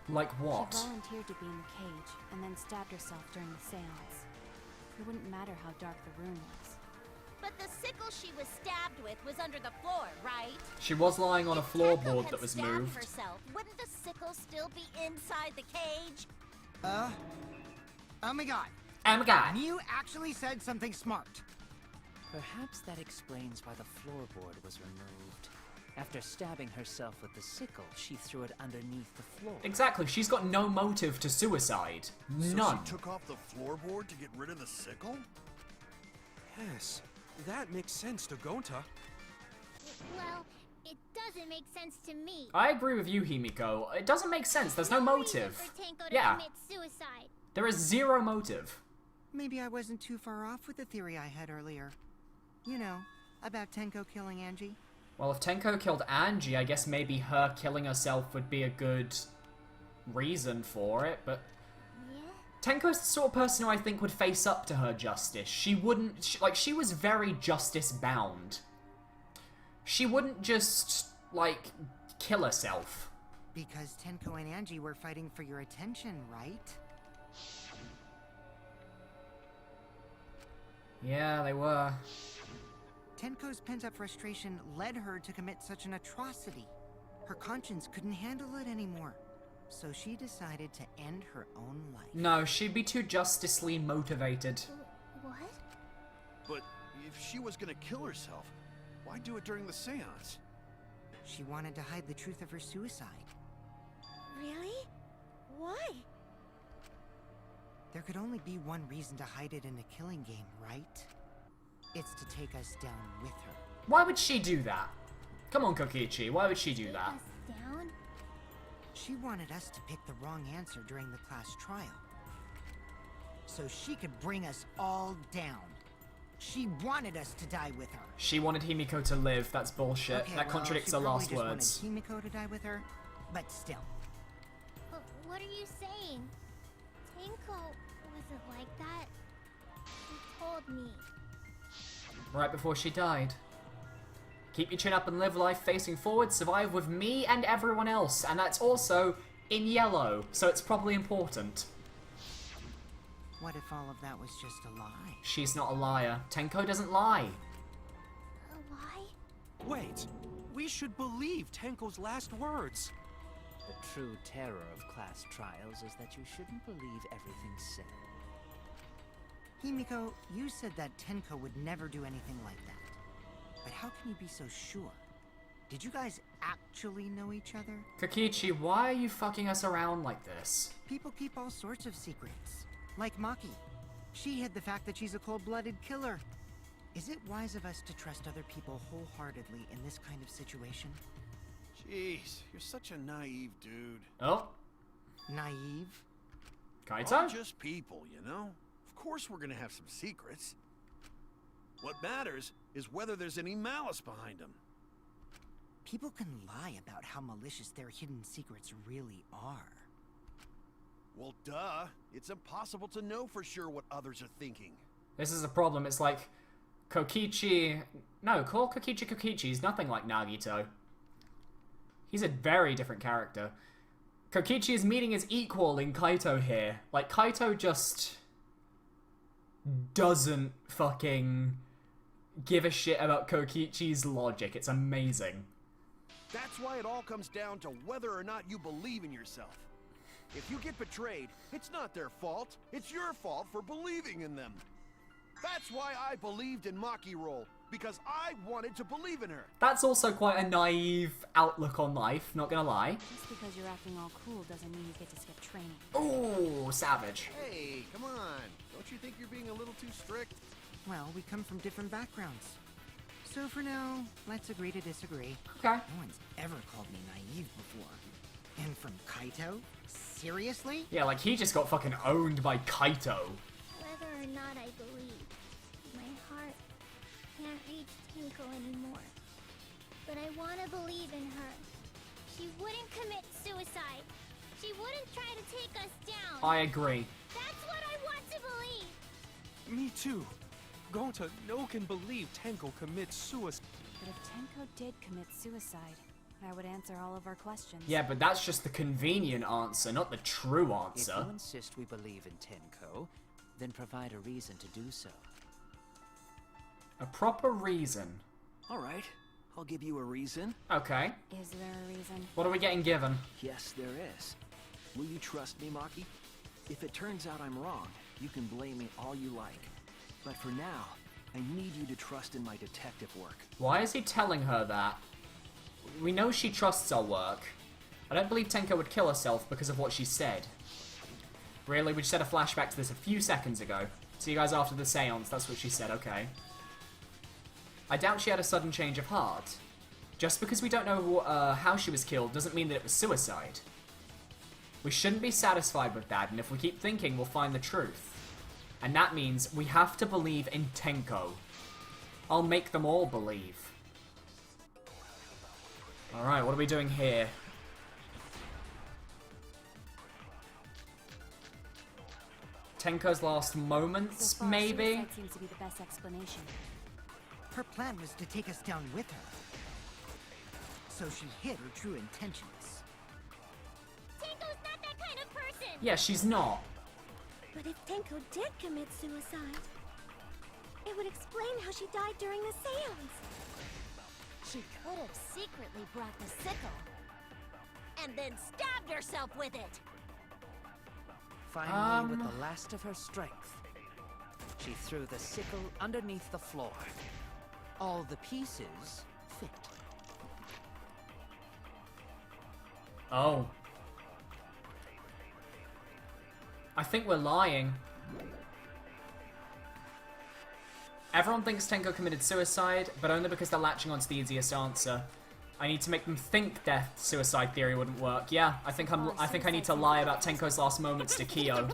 Like what? She volunteered to be in the cage, and then stabbed herself during the seance. It wouldn't matter how dark the room was. But the sickle she was stabbed with was under the floor, right? She was lying on a If Tenko floorboard had that was stabbed moved. herself, wouldn't the sickle still be inside the cage? Oh my god. Oh my god. You actually said something smart. Perhaps that explains why the floorboard was removed. After stabbing herself with the sickle, she threw it underneath the floor. Exactly, she's got no motive to suicide. None. So she took off the floorboard to get rid of the sickle? Yes, that makes sense to Gonta. Well, it doesn't make sense to me. I agree with you, Himiko. It doesn't make sense. There's no motive. For Tenko to Yeah. commit suicide. There is zero motive. Maybe I wasn't too far off with the theory I had earlier. You know, about Tenko killing Angie. Well, if Tenko killed Angie, I guess maybe her killing herself would be a good reason for it, but... Yeah? Tenko's the sort of person who I think would face up to her justice. She wouldn't... she was very justice-bound. She wouldn't just, like, kill herself. Because Tenko and Angie were fighting for your attention, right? Yeah, they were. Tenko's pent-up frustration led her to commit such an atrocity. Her conscience couldn't handle it anymore. So she decided to end her own life. No, she'd be too justicely motivated. What? But if she was gonna kill herself, why do it during the seance? She wanted to hide the truth of her suicide. Really? Why? There could only be one reason to hide it in a killing game, right? It's to take us down with her. Why would she do that? Come on, Kokichi, why would she do that? Us down? She wanted us to pick the wrong answer during the class trial. So she could bring us all down. She wanted us to die with her. She wanted Himiko to live. That's bullshit. Okay, That contradicts her she last probably words. just wanted Himiko to die with her, but still. But what are you saying? Tenko wasn't like that. She told me. Right before she died. Keep your chin up and live life facing forward, survive with me and everyone else. And that's also in yellow, so it's probably important. What if all of that was just a lie? She's not a liar. Tenko doesn't lie. A lie? Wait, we should believe Tenko's last words. The true terror of class trials is that you shouldn't believe everything said. Himiko, you said that Tenko would never do anything like that. But how can you be so sure? Did you guys actually know each other? Kokichi, why are you fucking us around like this? People keep all sorts of secrets. Like Maki. She hid the fact that she's a cold-blooded killer. Is it wise of us to trust other people wholeheartedly in this kind of situation? Jeez, you're such a naive dude. Oh, Naive? We're Kaito? just people, you know? Of course we're gonna have some secrets. What matters is whether there's any malice behind them. People can lie about how malicious their hidden secrets really are. Well, duh. It's impossible to know for sure what others are thinking. This is a problem. It's like Kokichi... No, call Kokichi Kokichi. He's nothing like Nagito. He's a very different character. Kokichi is meeting his equal in Kaito here. Like, Kaito just doesn't fucking give a shit about Kokichi's logic. It's amazing. That's why it all comes down to whether or not you believe in yourself. If you get betrayed, it's not their fault. It's your fault for believing in them. That's why I believed in Maki Roll, because I wanted to believe in her. That's also quite a naive outlook on life, not gonna lie. Just because you're acting all cool doesn't mean you get to skip training. Ooh, savage. Hey, come on. Don't you think you're being a little too strict? Well, we come from different backgrounds. So for now, let's agree to disagree. Okay. No one's ever called me naive before. And from Kaito? Seriously? Yeah, like he just got fucking owned by Kaito. Whether or not I believe, my heart can't reach Tenko anymore. But I want to believe in her. She wouldn't commit suicide. She wouldn't try to take us down. I agree. That's what I want to believe. Me too. Gonta no can believe Tenko commits suicide. But if Tenko did commit suicide, that would answer all of our questions. Yeah, but that's just the convenient answer, not the true answer. If you insist we believe in Tenko, then provide a reason to do so. A proper reason. Alright, I'll give you a reason. Okay. Is there a reason? What are we getting given? Yes, there is. Will you trust me, Maki? If it turns out I'm wrong, you can blame me all you like. But for now, I need you to trust in my detective work. Why is he telling her that? We know she trusts our work. I don't believe Tenko would kill herself because of what she said. Really? We just had a flashback to this a few seconds ago. See you guys after the seance, that's what she said, okay. I doubt she had a sudden change of heart. Just because we don't know how she was killed doesn't mean that it was suicide. We shouldn't be satisfied with that, and if we keep thinking, we'll find the truth. And that means we have to believe in Tenko. I'll make them all believe. Alright, what are we doing here? Tenko's last moments, So far, maybe? suicide seems to be the best explanation. Her plan was to take us down with her. So she hid her true intentions. Tenko's not that kind of person! Yeah, she's not. But if Tenko did commit suicide, it would explain how she died during the seance. She could have secretly brought the sickle. And then stabbed herself with it. Finally, with the last of her strength, she threw the sickle underneath the floor. All the pieces fit. Oh. I think we're lying. Everyone thinks Tenko committed suicide, but only because they're latching onto the easiest answer. I need to make them think their suicide theory wouldn't work. Yeah, I think I need to lie about Tenko's last moments to Kyo.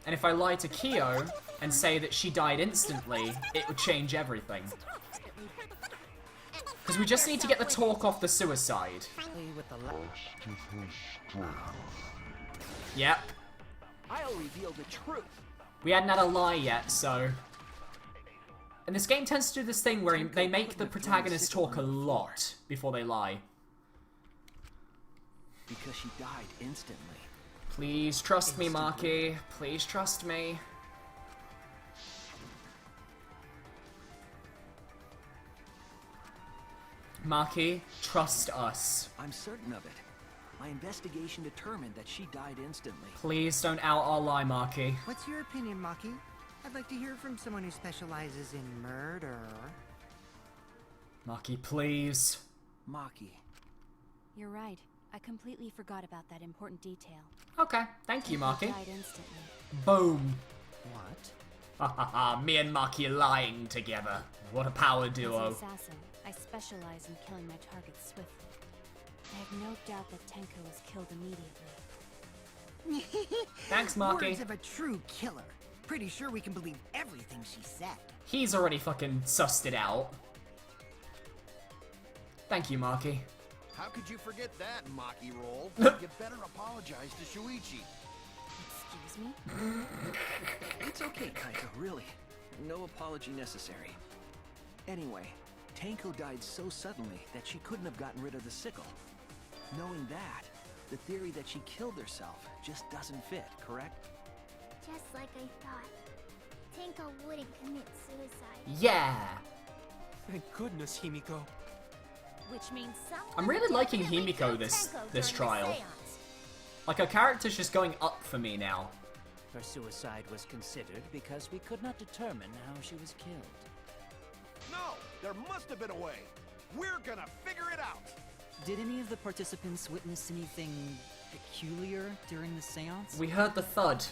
And if I lie to Kyo and say that she died instantly, it would change everything. Because we just need to get the talk off the suicide. With the Yep. I'll reveal the truth. We hadn't had a lie yet, so... And this game tends to do this thing where they make the protagonist talk a lot before they lie. Because she died instantly. Please trust me, Maki. Please trust me. Maki, trust us. I'm certain of it. My investigation determined that she died instantly. Please don't out our lie, Maki. What's your opinion, Maki? I'd like to hear from someone who specializes in murder. Maki, please. Maki. You're right. I completely forgot about that important detail. Okay, thank you, Maki. Died instantly. Boom. What? Ha ha ha, me and Maki lying together. What a power As duo. an assassin, I specialize in killing my targets swiftly. I have no doubt that Tenko was killed immediately. Thanks, Maki. Words of a true killer. Pretty sure we can believe everything she said. He's already fucking sussed it out. Thank you, Maki. How could you forget that, Maki roll? You better apologize to Shuichi. Excuse me? It's okay, Kaito, really. No apology necessary. Anyway, Tenko died so suddenly that she couldn't have gotten rid of the sickle. Knowing that, the theory that she killed herself just doesn't fit, correct? Just like I thought. Tenko wouldn't commit suicide. Yeah. Thank goodness, Himiko. Which means someone I'm really liking definitely Himiko killed this Tenko this during the trial. seance. Like, her character's just going up for me now. Her suicide was considered because we could not determine how she was killed. No, there must have been a way. We're gonna figure it out. Did any of the participants witness anything peculiar during the seance? We heard the thud.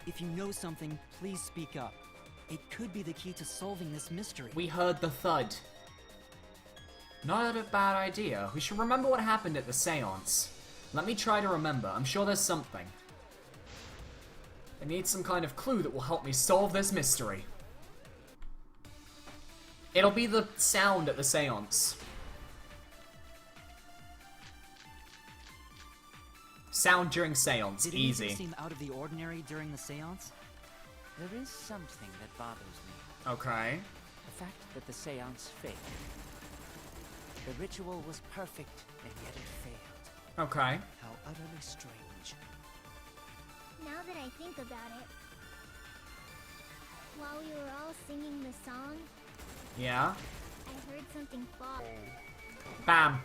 If you know something, please speak up. It could be the key to solving this mystery. We heard the thud. Not a bad idea. We should remember what happened at the seance. Let me try to remember. I'm sure there's something. I need some kind of clue that will help me solve this mystery. It'll be the sound at the seance. Sound during seance, Did easy. anything seem out of the ordinary during the seance? There is something that bothers me. Okay. The fact that the seance failed. The ritual was perfect, and yet it failed. Okay. How utterly strange. Now that I think about it, while we were all singing the song, Yeah. I heard something fall. Bam.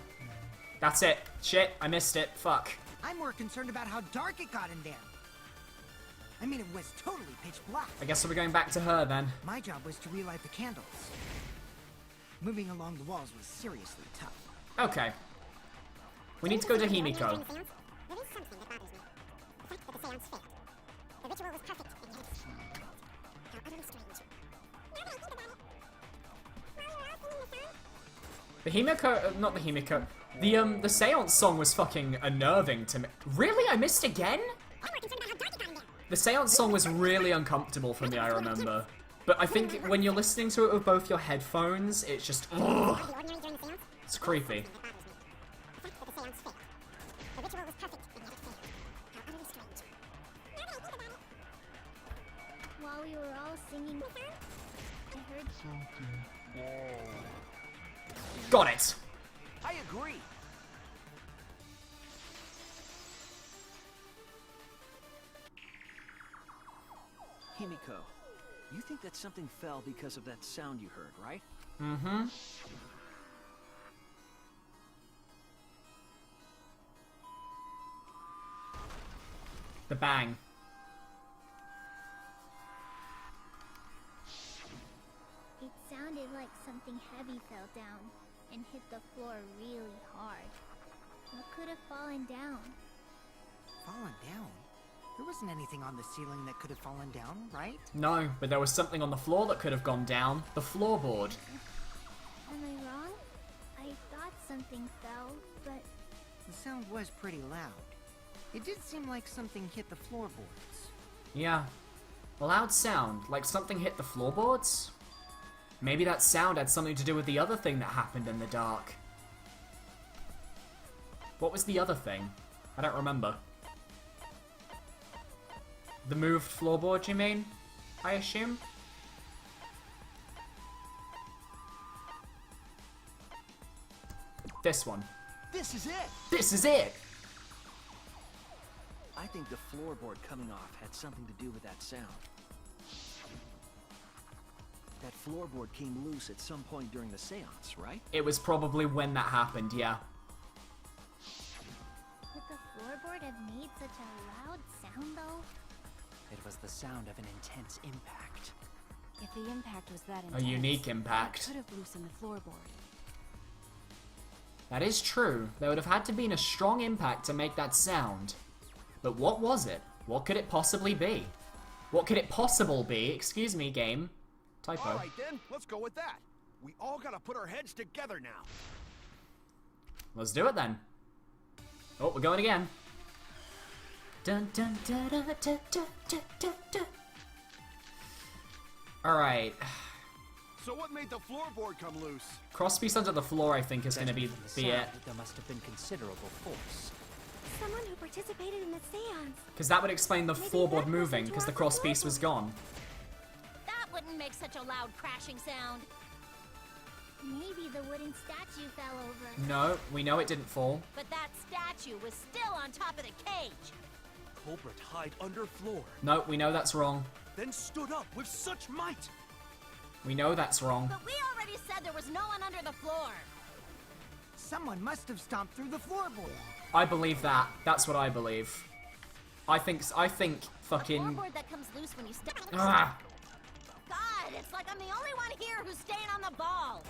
That's it. Shit, I missed it. Fuck. I'm more concerned about how dark it got in there. I mean, it was totally pitch black. I guess we're going back to her then. My job was to relight the candles. Moving along the walls was seriously tough. Okay. We need to go to Himiko. The Himiko, not the Himiko. The seance song was fucking unnerving to me. Really? I missed again? The seance song was really uncomfortable for me, I remember. But I think when you're listening to it with both your headphones, it's just, ugh. It's creepy. While we were all singing, I heard something. Got it. I agree. Himiko, you think that something fell because of that sound you heard, right? Mm-hmm. The bang. It sounded like something heavy fell down and hit the floor really hard. What could have fallen down? Fallen down? There wasn't anything on the ceiling that could have fallen down, right? No, but there was something on the floor that could have gone down. The floorboard. Am I wrong? I thought something fell, but The sound was pretty loud. It did seem like something hit the floorboards. Yeah. A loud sound, like something hit the floorboards? Maybe that sound had something to do with the other thing that happened in the dark. What was the other thing? I don't remember. The moved floorboard, you mean? I assume? This one. This is it. This is it! I think the floorboard coming off had something to do with that sound. That floorboard came loose at some point during the seance, right? It was probably when that happened, yeah. could the floorboard have made such a loud sound though? It was the sound of an intense impact. If the impact was that A intense, unique it impact. could have loosened the floorboard. That is true. There would have had to been a strong impact to make that sound. But what was it? What could it possibly be? What could it possibly be? Excuse me, game. Typo. All right then, let's go with that. We all gotta put our heads together now. Let's do it then. Oh, we're going again. Dun dun dun dun dun dun dun dun dun. Alright. So what made the floorboard come loose? Crosspiece under the floor, I think, is going to be Judging from it. the sound, there must have been considerable force. Someone who participated in the seance. Because that would explain the Maybe floorboard that moving, wasn't because the towards the crosspiece was gone. That wouldn't make such a loud crashing sound. Maybe the wooden statue fell over. No, we know it didn't fall. But that statue was still on top of the cage. Culprit hide under floor, No, we know that's wrong. then stood up with such might. We know that's wrong. But we already said there was no one under the floor. Someone must have stomped through the floorboard. I believe that. That's what I believe. I think The fucking... floorboard that comes loose when you step. Ah! God, it's like I'm the only one here who's staying on the ball.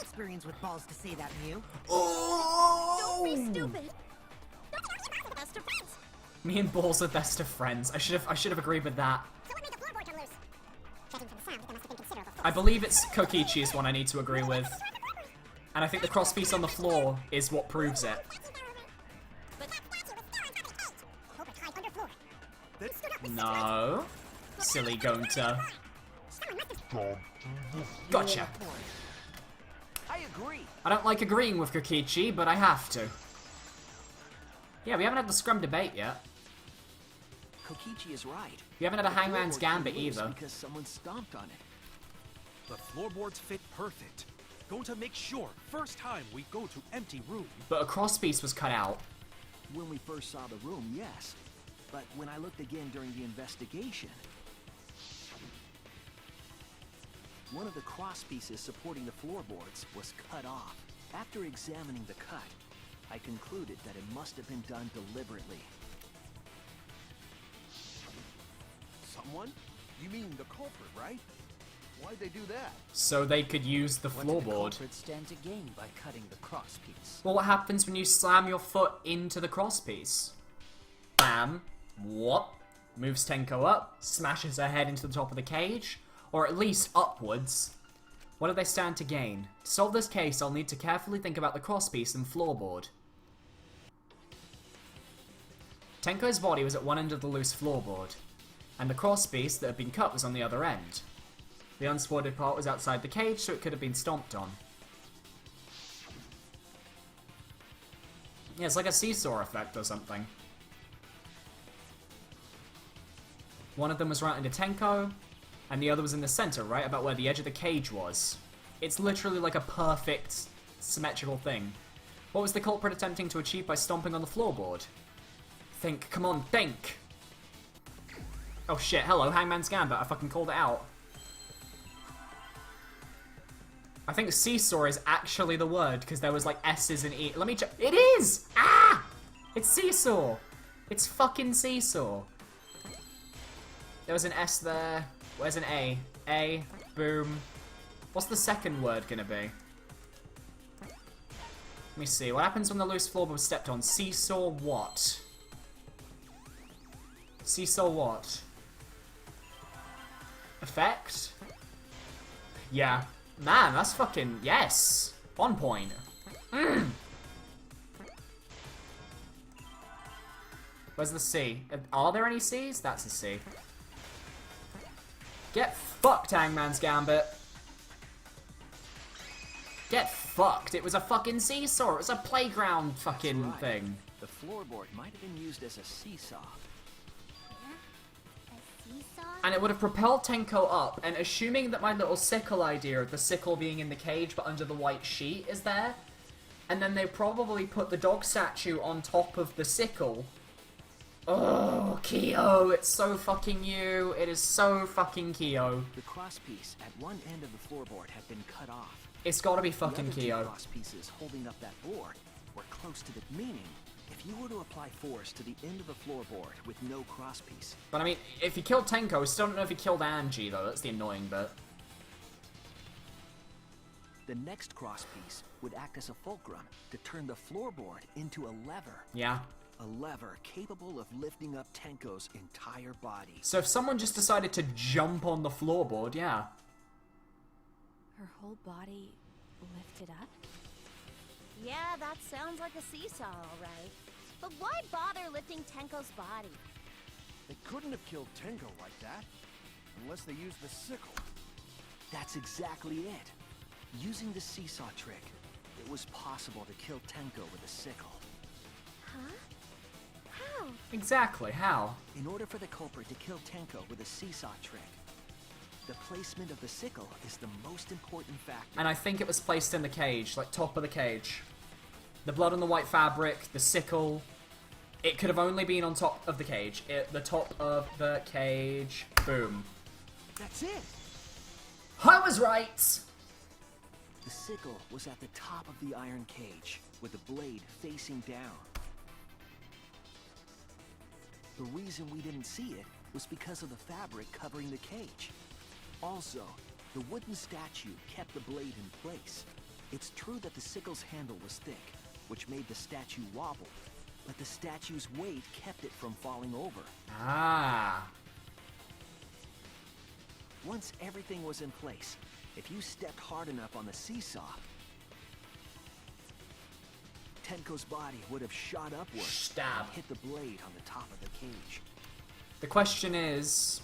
Experience with balls to say that, Mew. Oh! Don't be stupid. Best of friends. Me and Balls are best of friends. I should have agreed with that. So what made the floorboard come loose? Judging from the sound, there must have been considerable force. I believe it's Kokichi's one I need to agree with. And I think the crosspiece on the floor is what proves it. But Culprit hide under floor. No. Silly Gonta. Gotcha. I agree. I don't like agreeing with Kokichi, but I have to. Yeah, we haven't had the scrum debate yet. Kokichi is right. We haven't had a The Hangman's floorboard Gambit can lose either. Because someone stomped on it. The floorboards fit perfect. Going to make sure, first time we go to empty room. But a crosspiece was cut out. When we first saw the room, yes. But when I looked again during the investigation, one of the cross pieces supporting the floorboards was cut off. After examining the cut, I concluded that it must have been done deliberately. Someone? You mean the culprit, right? Why'd they do that? So they could use the What did the floorboard. culprit stand to gain by cutting the crosspiece? Well, what happens when you slam your foot into the crosspiece? Bam. What? Moves Tenko up, smashes her head into the top of the cage, or at least upwards. What do they stand to gain? To solve this case, I'll need to carefully think about the crosspiece and floorboard. Tenko's body was at one end of the loose floorboard, and the crosspiece that had been cut was on the other end. The unsupported part was outside the cage, so it could have been stomped on. Yeah, it's like a seesaw effect or something. One of them was right into Tenko, and the other was in the center, right about where the edge of the cage was. It's literally like a perfect, symmetrical thing. What was the culprit attempting to achieve by stomping on the floorboard? Think, come on, think! Oh shit, hello, Hangman's Gambit, I fucking called it out. I think seesaw is actually the word, because there was like S's and E. Let me check. It is! Ah! It's seesaw! It's fucking seesaw. There was an S there. Where's an A? A. Boom. What's the second word gonna be? Let me see. What happens when the loose floorboard was stepped on? Seesaw what? Seesaw what? Effect? Yeah. Man, that's fucking... Yes! On point. Where's the C? Are there any C's? That's a C. Get fucked, Hangman's Gambit. Get fucked. It was a fucking seesaw. It was a playground fucking That's right. thing. The floorboard might have been used as a seesaw. A seesaw? And it would have propelled Tenko up, and assuming that my little sickle idea of the sickle being in the cage but under the white sheet is there, and then they probably put the dog statue on top of the sickle. Oh, Kyo, it's so fucking you. It is so fucking Kyo. The crosspiece at one end of the floorboard had been cut off. It's gotta be fucking The other two Kyo. cross pieces holding up that board were close to the meaning. If you were to apply force to the end of the floorboard with no crosspiece, But I mean, if he killed Tenko, I still don't know if he killed Angie, though. That's the annoying bit. the next crosspiece would act as a fulcrum to turn the floorboard into a lever. Yeah. A lever capable of lifting up Tenko's entire body. So if someone just decided to jump on the floorboard, yeah. Her whole body lifted up? Yeah, that sounds like a seesaw, all right. But why bother lifting Tenko's body? They couldn't have killed Tenko like that, unless they used the sickle. That's exactly it. Using the seesaw trick, it was possible to kill Tenko with a sickle. Huh? How? Exactly, how? In order for the culprit to kill Tenko with a seesaw trick, the placement of the sickle is the most important factor. And I think it was placed in the cage, like top of the cage. The blood on the white fabric, the sickle. It could have only been on top of the cage. The top of the cage. Boom. That's it! I was right! The sickle was at the top of the iron cage, with the blade facing down. The reason we didn't see it was because of the fabric covering the cage. Also, the wooden statue kept the blade in place. It's true that the sickle's handle was thick, which made the statue wobble, but the statue's weight kept it from falling over. Ah. Once everything was in place, if you stepped hard enough on the seesaw, Tenko's body would have shot upward Stab. and hit the blade on the top of the cage. The question is,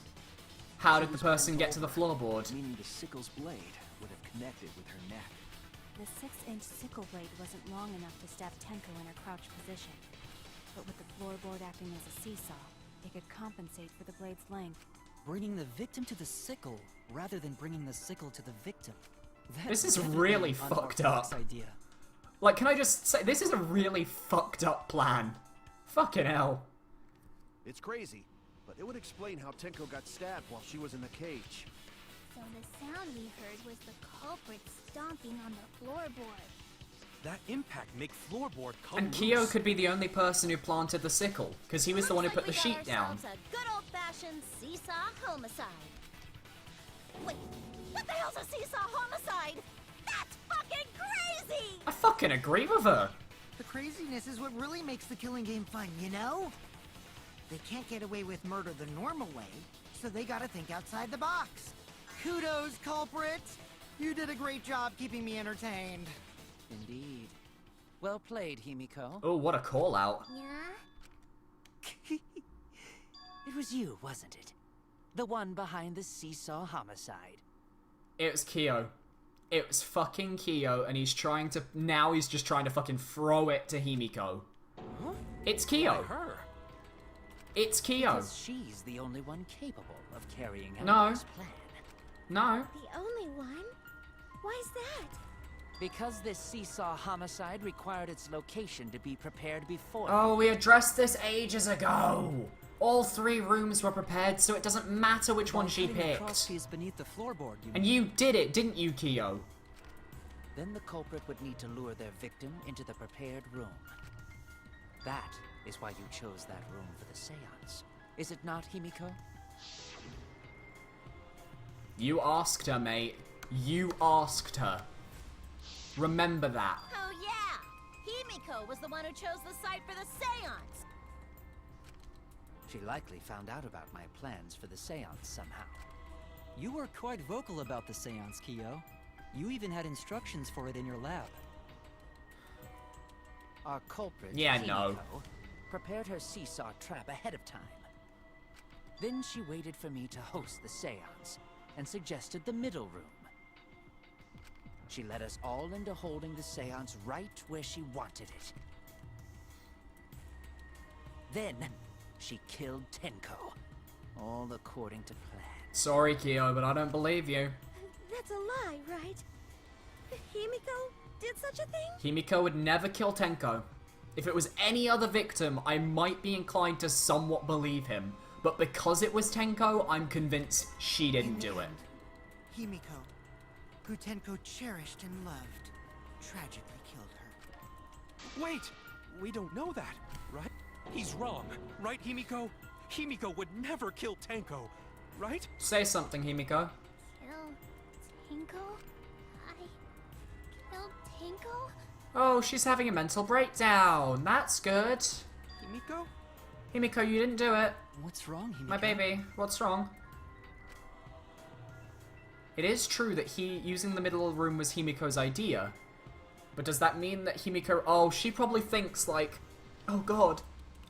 how did the person get to the floorboard? Meaning the sickle's blade would have connected with her neck. The 6-inch sickle blade wasn't long enough to stab Tenko in her crouched position. But with the floorboard acting as a seesaw, it could compensate for the blade's length. Bringing the victim to the sickle, rather than bringing the sickle to the victim. This is really fucked up. Idea. Like, can I just say, this is a really fucked up plan. Fucking hell. It's crazy, but it would explain how Tenko got stabbed while she was in the cage. So the sound we heard was the culprit stomping on the floorboard. That impact make floorboard come And Kyo loose. could be the only person who planted the sickle, because he was the one who put the sheet down. A good old-fashioned seesaw homicide. Wait, what the hell's a seesaw homicide? That's fucking crazy! I fucking agree with her. The craziness is what really makes the killing game fun, you know? They can't get away with murder the normal way, so they gotta think outside the box. Kudos, culprit! You did a great job keeping me entertained. Indeed. Well played, Himiko. Oh, what a call out. Yeah? It was you, wasn't it? The one behind the seesaw homicide. It was Kyo. It was fucking Kyo, and he's trying to... Now he's just trying to fucking throw it to Himiko. Huh? It's Kyo. Her. It's Kyo. Because she's the only one capable of carrying out No. this plan. No. The only one? Why's that? Because this seesaw homicide required its location to be prepared before. Oh, we addressed this ages ago. All 3 rooms were prepared, so it doesn't matter which one she Putting a picked. crosspiece beneath the floorboard, you And mean? you did it, didn't you, Kyo? Then the culprit would need to lure their victim into the prepared room. That is why you chose that room for the seance. Is it not, Himiko? You asked her, mate. You asked her. Remember that. Oh yeah! Himiko was the one who chose the site for the seance! She likely found out about my plans for the seance somehow. You were quite vocal about the seance, Kyo. You even had instructions for it in your lab. Our culprit, Yeah, Himiko, no. prepared her seesaw trap ahead of time. Then she waited for me to host the seance and suggested the middle room. She led us all into holding the seance right where she wanted it. Then, she killed Tenko, all according to plan. Sorry, Kyo, but I don't believe you. That's a lie, right? Himiko did such a thing? Himiko would never kill Tenko. If it was any other victim, I might be inclined to somewhat believe him. But because it was Tenko, I'm convinced she didn't do it. Himiko, who Tenko cherished and loved, tragically killed her. Wait! We don't know that, right? He's wrong, right, Himiko? Himiko would never kill Tenko, right? Say something, Himiko. Kill Tenko? I killed Tenko? Oh, she's having a mental breakdown. That's good. Himiko? Himiko, you didn't do it. What's wrong, Himiko? My baby, what's wrong? It is true that using the middle room was Himiko's idea. But does that mean that Himiko... Oh, she probably thinks like, oh god,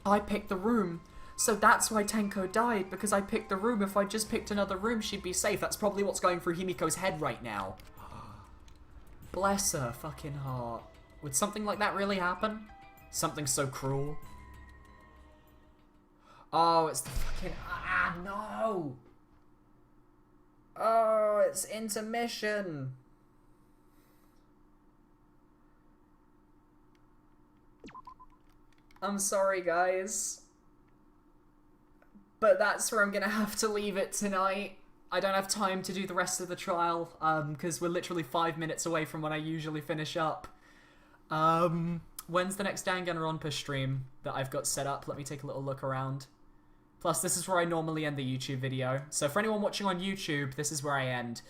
I picked the room. So that's why Tenko died, because I picked the room. If I just picked another room, she'd be safe. That's probably what's going through Himiko's head right now. Bless her fucking heart. Would something like that really happen? Something so cruel? Oh, it's the fucking... Ah, no! Oh, it's intermission! I'm sorry, guys. But that's where I'm gonna have to leave it tonight. I don't have time to do the rest of the trial, because we're literally 5 minutes away from when I usually finish up. When's the next Danganronpa stream that I've got set up? Let me take a little look around. Plus, this is where I normally end the YouTube video. So for anyone watching on YouTube, this is where I end.